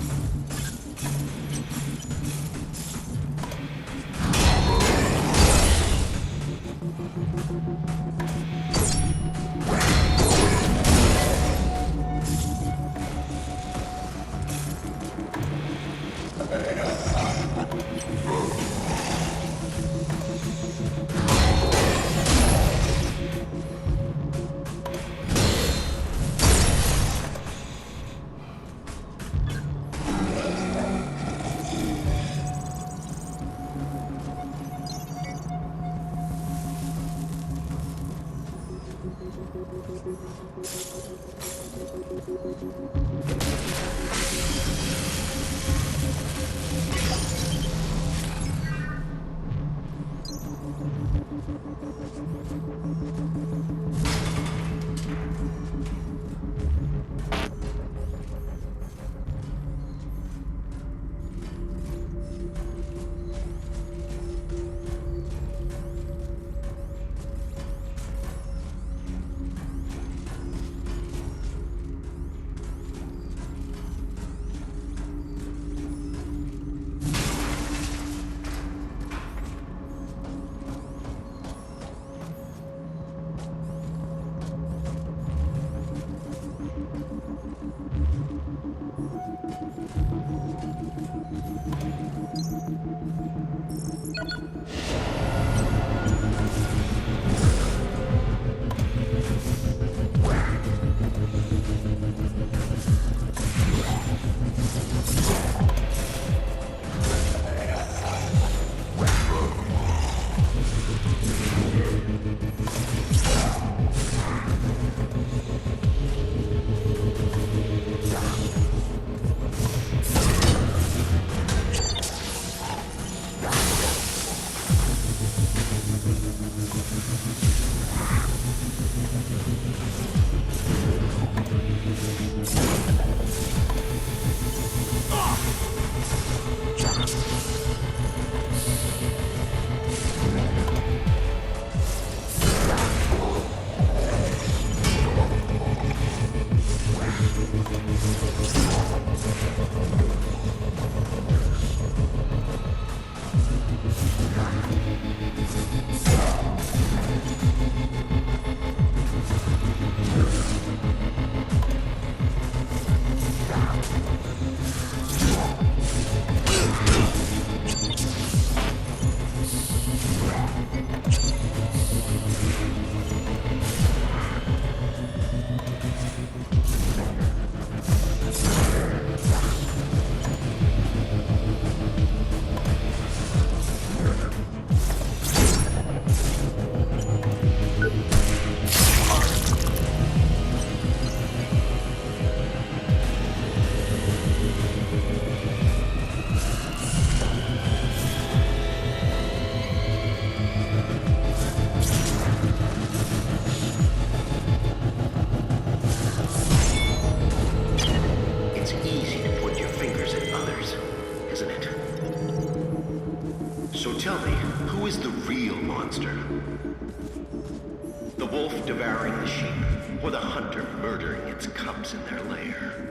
The wolf devouring the sheep, or the hunter murdering its cubs in their lair.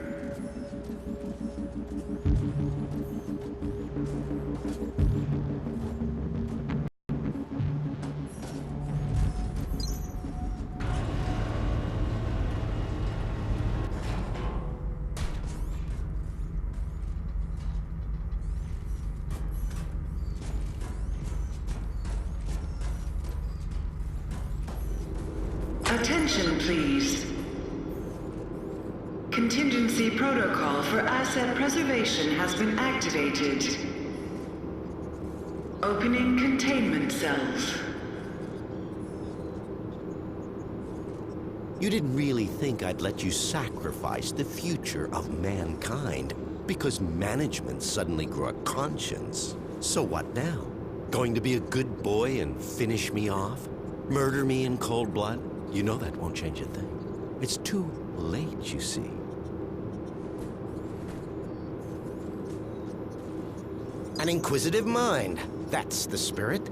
Attention, please. Contingency protocol for asset preservation has been activated. Opening containment cells. You didn't really think I'd let you sacrifice the future of mankind because management suddenly grew a conscience. So what now? Going to be a good boy and finish me off? Murder me in cold blood? You know that won't change a thing. It's too late, you see. An inquisitive mind. That's the spirit.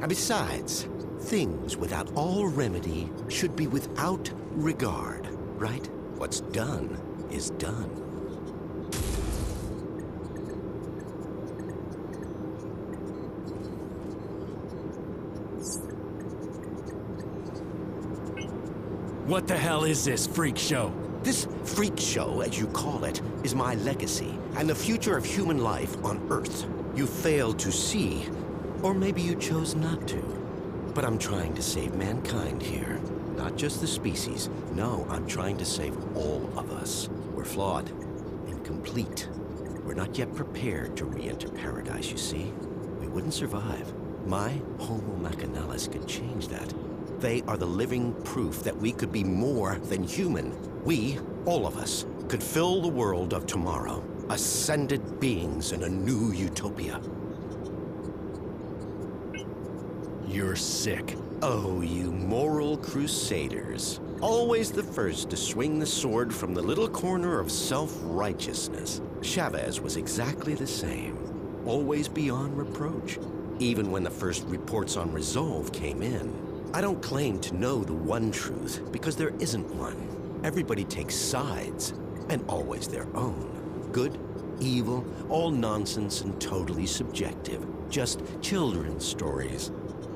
And besides, things without all remedy should be without regard, right? What's done is done. What the hell is this freak show? This freak show, as you call it, is my legacy and the future of human life on Earth. You failed to see, or maybe you chose not to. But I'm trying to save mankind here. Not just the species. No, I'm trying to save all of us. We're flawed, incomplete. We're not yet prepared to re-enter paradise, you see. We wouldn't survive. My Homo Machinalis could change that. They are the living proof that we could be more than human. We, all of us, could fill the world of tomorrow. Ascended beings in a new utopia. You're sick. Oh, you moral crusaders. Always the first to swing the sword from the little corner of self-righteousness. Chavez was exactly the same. Always beyond reproach. Even when the first reports on Resolve came in. I don't claim to know the one truth, because there isn't one. Everybody takes sides, and always their own. Good, evil, all nonsense and totally subjective. Just children's stories.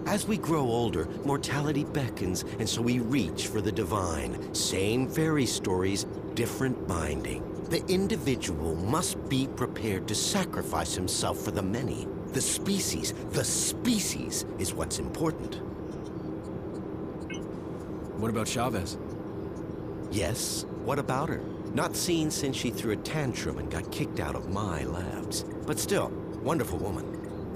As we grow older, mortality beckons, and so we reach for the divine. Same fairy stories, different binding. The individual must be prepared to sacrifice himself for the many. The species is what's important. What about Chavez? Yes, what about her? Not seen since she threw a tantrum and got kicked out of my labs. But still, wonderful woman.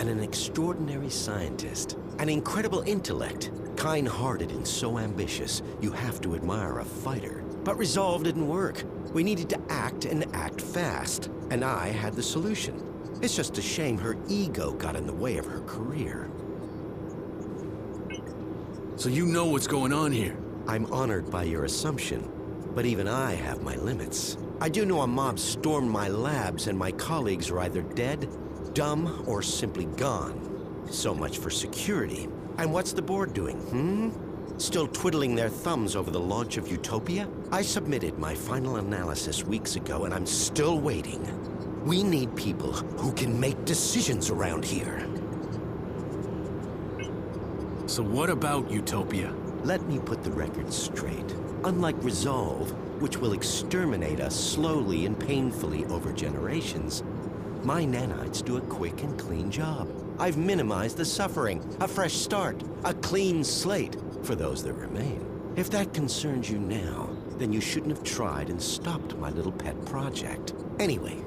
And an extraordinary scientist. An incredible intellect. Kind-hearted and so ambitious, you have to admire a fighter. But Resolve didn't work. We needed to act and act fast. And I had the solution. It's just a shame her ego got in the way of her career. So you know what's going on here? I'm honored by your assumption, but even I have my limits. I do know a mob stormed my labs and my colleagues are either dead, dumb, or simply gone. So much for security. And what's the board doing, Still twiddling their thumbs over the launch of Utopia? I submitted my final analysis weeks ago and I'm still waiting. We need people who can make decisions around here. So what about Utopia? Let me put the record straight. Unlike Resolve, which will exterminate us slowly and painfully over generations, my nanites do a quick and clean job. I've minimized the suffering, a fresh start, a clean slate for those that remain. If that concerns you now, then you shouldn't have tried and stopped my little pet project. Anyway,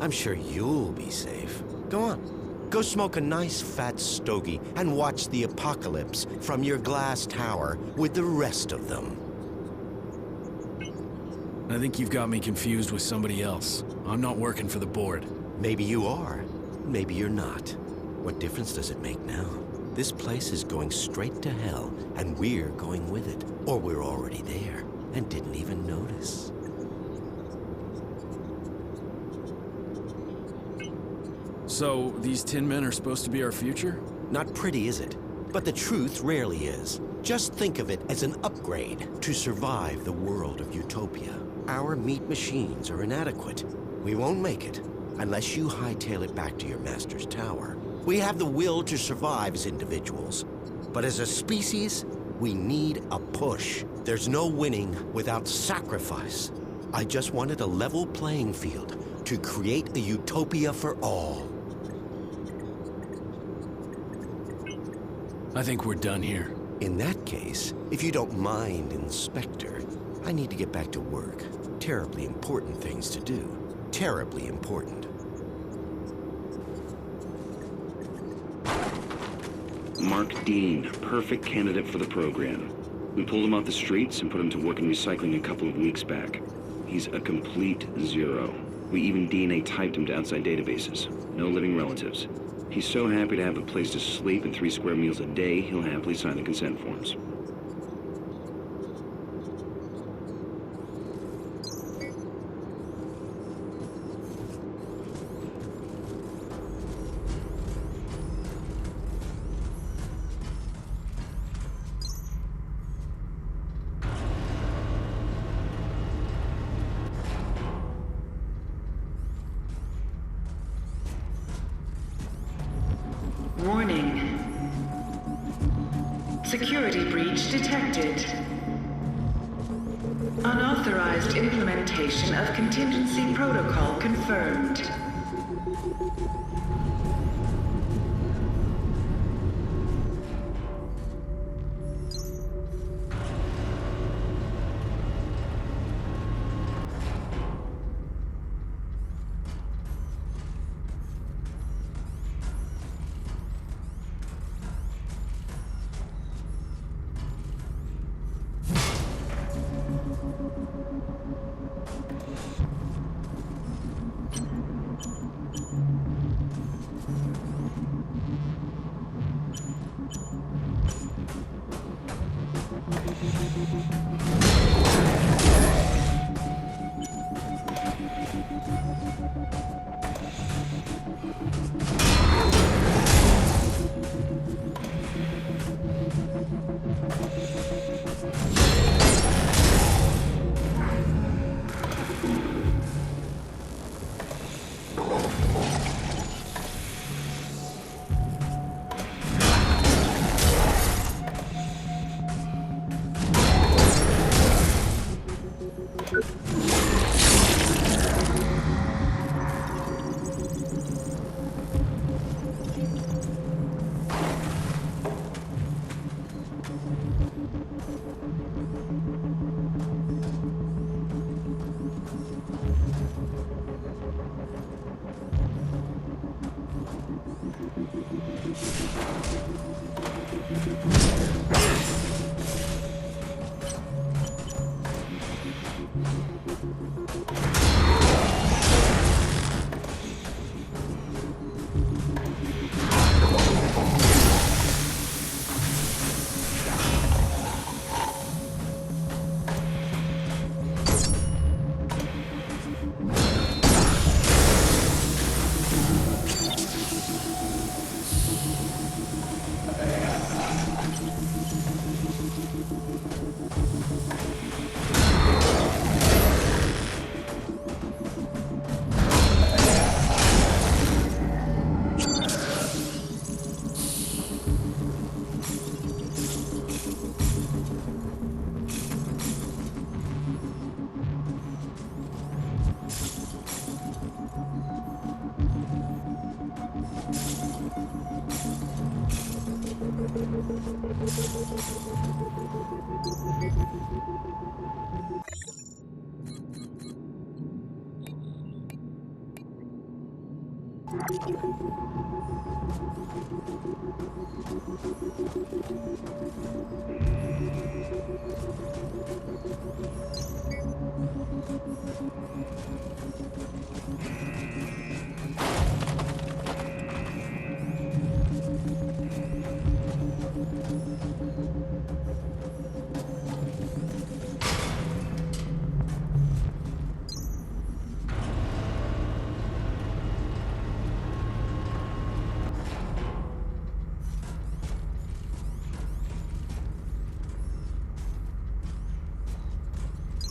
I'm sure you'll be safe. Go on. Go smoke a nice fat stogie and watch the apocalypse from your glass tower with the rest of them. I think you've got me confused with somebody else. I'm not working for the board. Maybe you are. Maybe you're not. What difference does it make now? This place is going straight to hell, and we're going with it. Or we're already there and didn't even notice. So, these tin men are supposed to be our future? Not pretty, is it? But the truth rarely is. Just think of it as an upgrade to survive the world of Utopia. Our meat machines are inadequate. We won't make it unless you hightail it back to your master's tower. We have the will to survive as individuals, but as a species, we need a push. There's no winning without sacrifice. I just wanted a level playing field to create a utopia for all. I think we're done here. In that case, if you don't mind, Inspector, I need to get back to work. Terribly important things to do. Terribly important. Mark Dean, perfect candidate for the program. We pulled him off the streets and put him to work in recycling a couple of weeks back. He's a complete zero. We even DNA typed him to outside databases. No living relatives. He's so happy to have a place to sleep and 3 square meals a day, he'll happily sign the consent forms. Warning. Security breach detected. Unauthorized implementation of contingency protocol confirmed.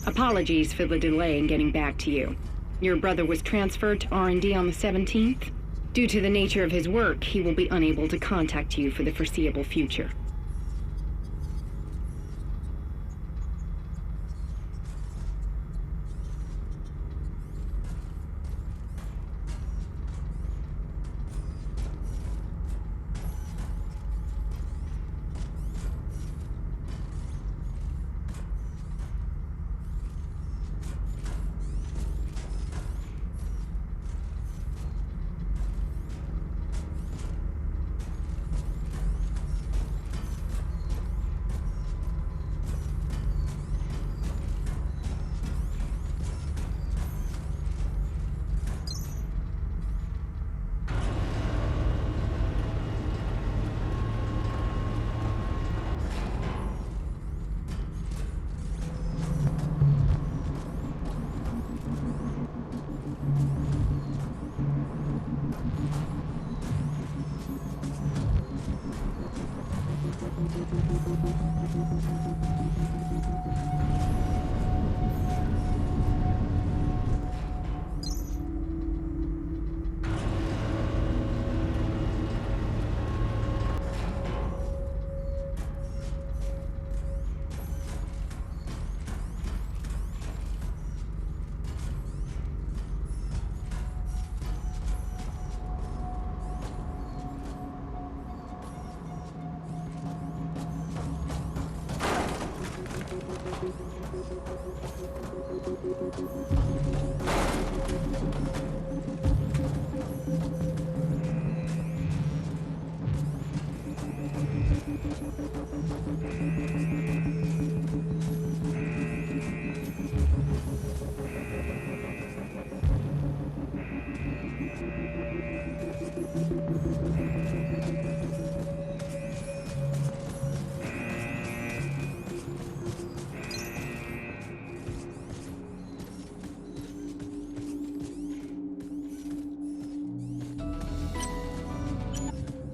Apologies for the delay in getting back to you. Your brother was transferred to R&D on the 17th. Due to the nature of his work, he will be unable to contact you for the foreseeable future.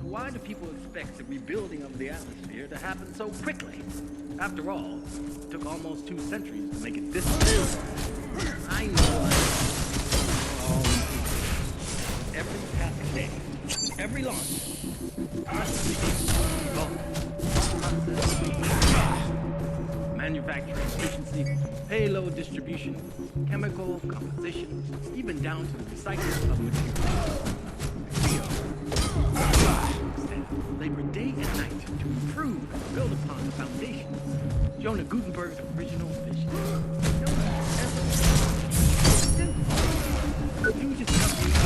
Why do people expect the rebuilding of the atmosphere to happen so quickly? After all, it took almost 2 centuries to make it this way. I know. Every past day, every launch, manufacturing efficiency, payload distribution, chemical composition, even down to the recycling of materials. Labor day and night to improve and build upon the foundation. Jonah Gutenberg's original vision. New discoveries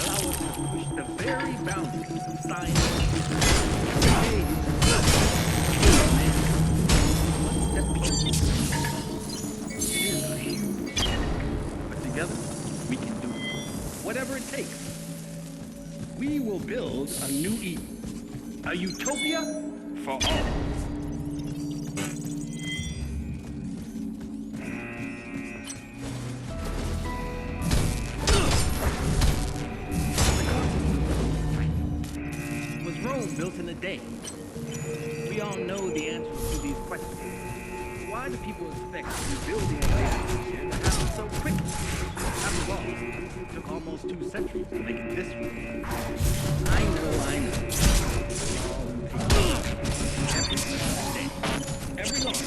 allow us to push the very boundaries of science. Every day, one step closer. It is a huge task, but together we can do it. Whatever it takes. We will build a new Eden, a utopia for all. Was Rome built in a day? We all know the answers to these questions. Why do people expect the rebuilding of the atmosphere to happen so quickly? After all, it took almost 2 centuries to make it this way. I know. Every launch,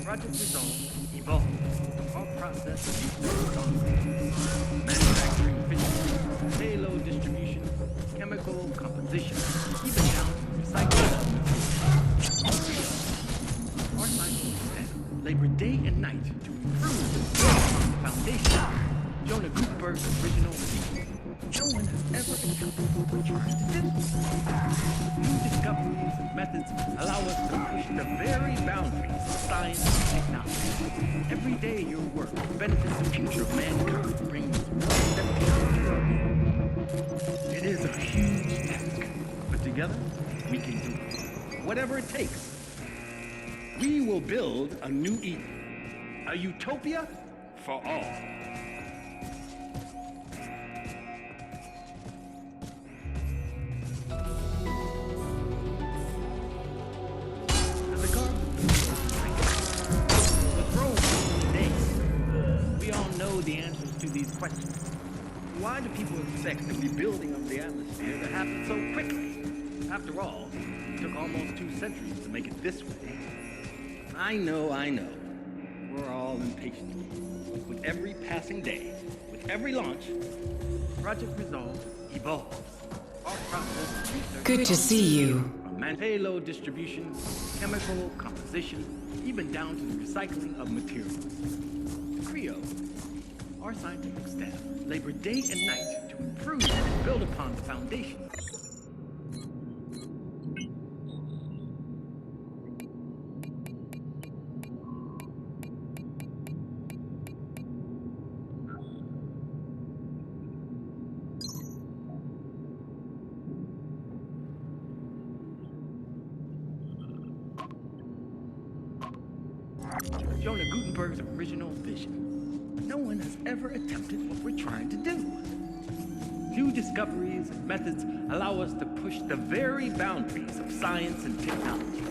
project resolve, evolve, all process, manufacturing efficiency, payload distribution, chemical composition, even down to recycling. Our scientists labor day and night to improve the foundation. Jonah Gutenberg's original vision. No one has ever encountered what trying to do. New discoveries and methods allow us to push the very boundaries of science and technology. Every day your work benefits the future of mankind, brings one step closer. It is a huge task, but together we can do it. Whatever it takes. We will build a new Eden, a utopia for all. answers to these questions. Why do people expect the rebuilding of the atmosphere to happen so quickly? After all, it took almost 2 centuries to make it this way. I know. We're all impatient. With every passing day, with every launch, Project Resolve evolves. Our process of research. Good to see you. From payload distribution, chemical composition, even down to the recycling of materials. Creo, our scientific staff, labor day and night to improve and build upon the foundation. Jonah Gutenberg's original vision. No one has ever attempted what we're trying to do. New discoveries and methods allow us to push the very boundaries of science and technology.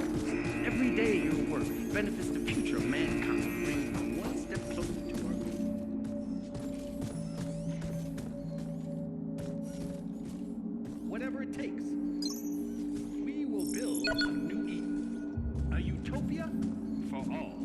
Every day your work benefits the future of mankind, bringing them one step closer to our goal. Whatever it takes, we will build a new Eden, a utopia for all.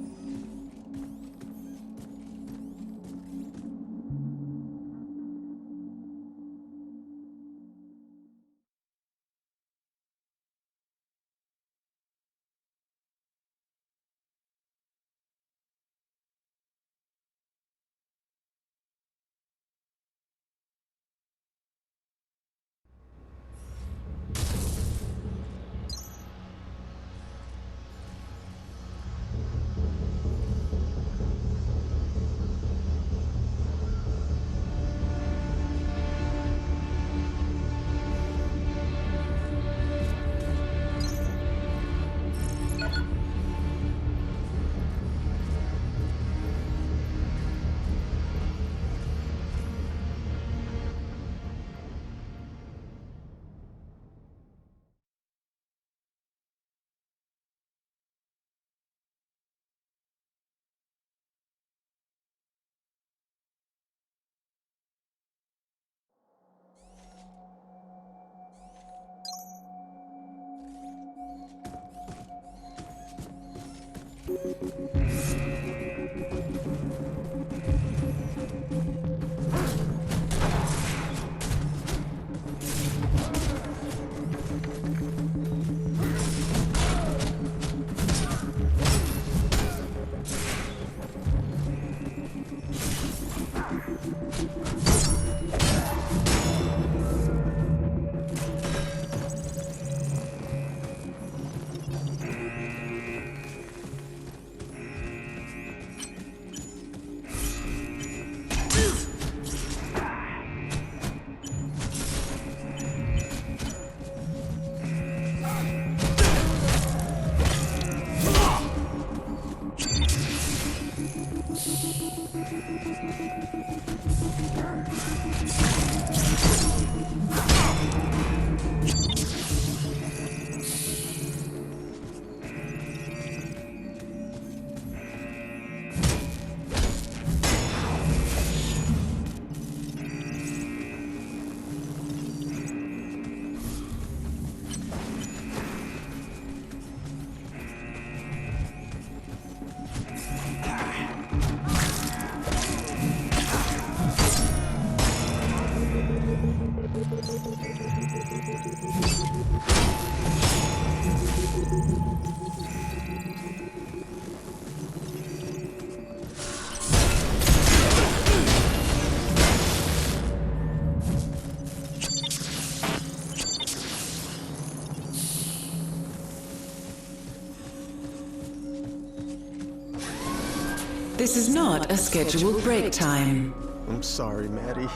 This is not a scheduled break time. I'm sorry, Maddie.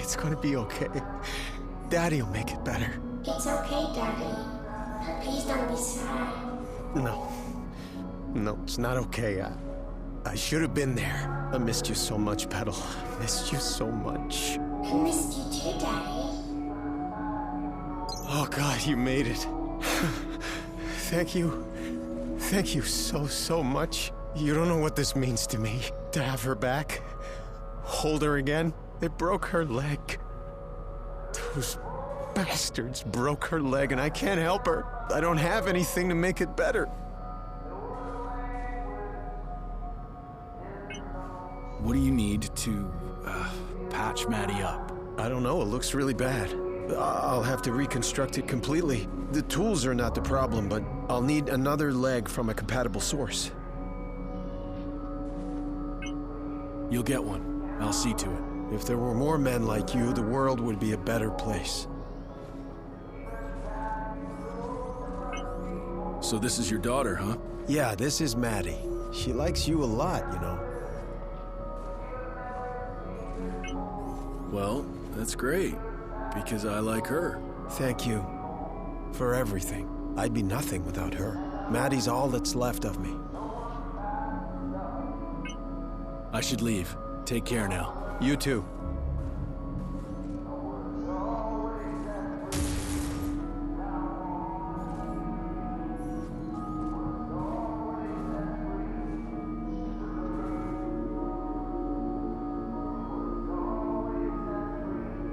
It's gonna be okay. Daddy'll make it better. It's okay, Daddy. Please don't be sad. No, it's not okay. I should have been there. I missed you so much, Petal. I missed you so much. I missed you too, Daddy. Oh, God, you made it. Thank you. Thank you so much. You don't know what this means to me. To have her back. hold her again. It broke her leg. Those bastards broke her leg, and I can't help her. I don't have anything to make it better. What do you need to, patch Maddie up? I don't know, it looks really bad. I'll have to reconstruct it completely. The tools are not the problem, but I'll need another leg from a compatible source. You'll get one. I'll see to it. If there were more men like you, the world would be a better place. So this is your daughter, huh? Yeah, this is Maddie. She likes you a lot, you know. Well, that's great, because I like her. Thank you for everything. I'd be nothing without her. Maddie's all that's left of me. I should leave. Take care now. You too.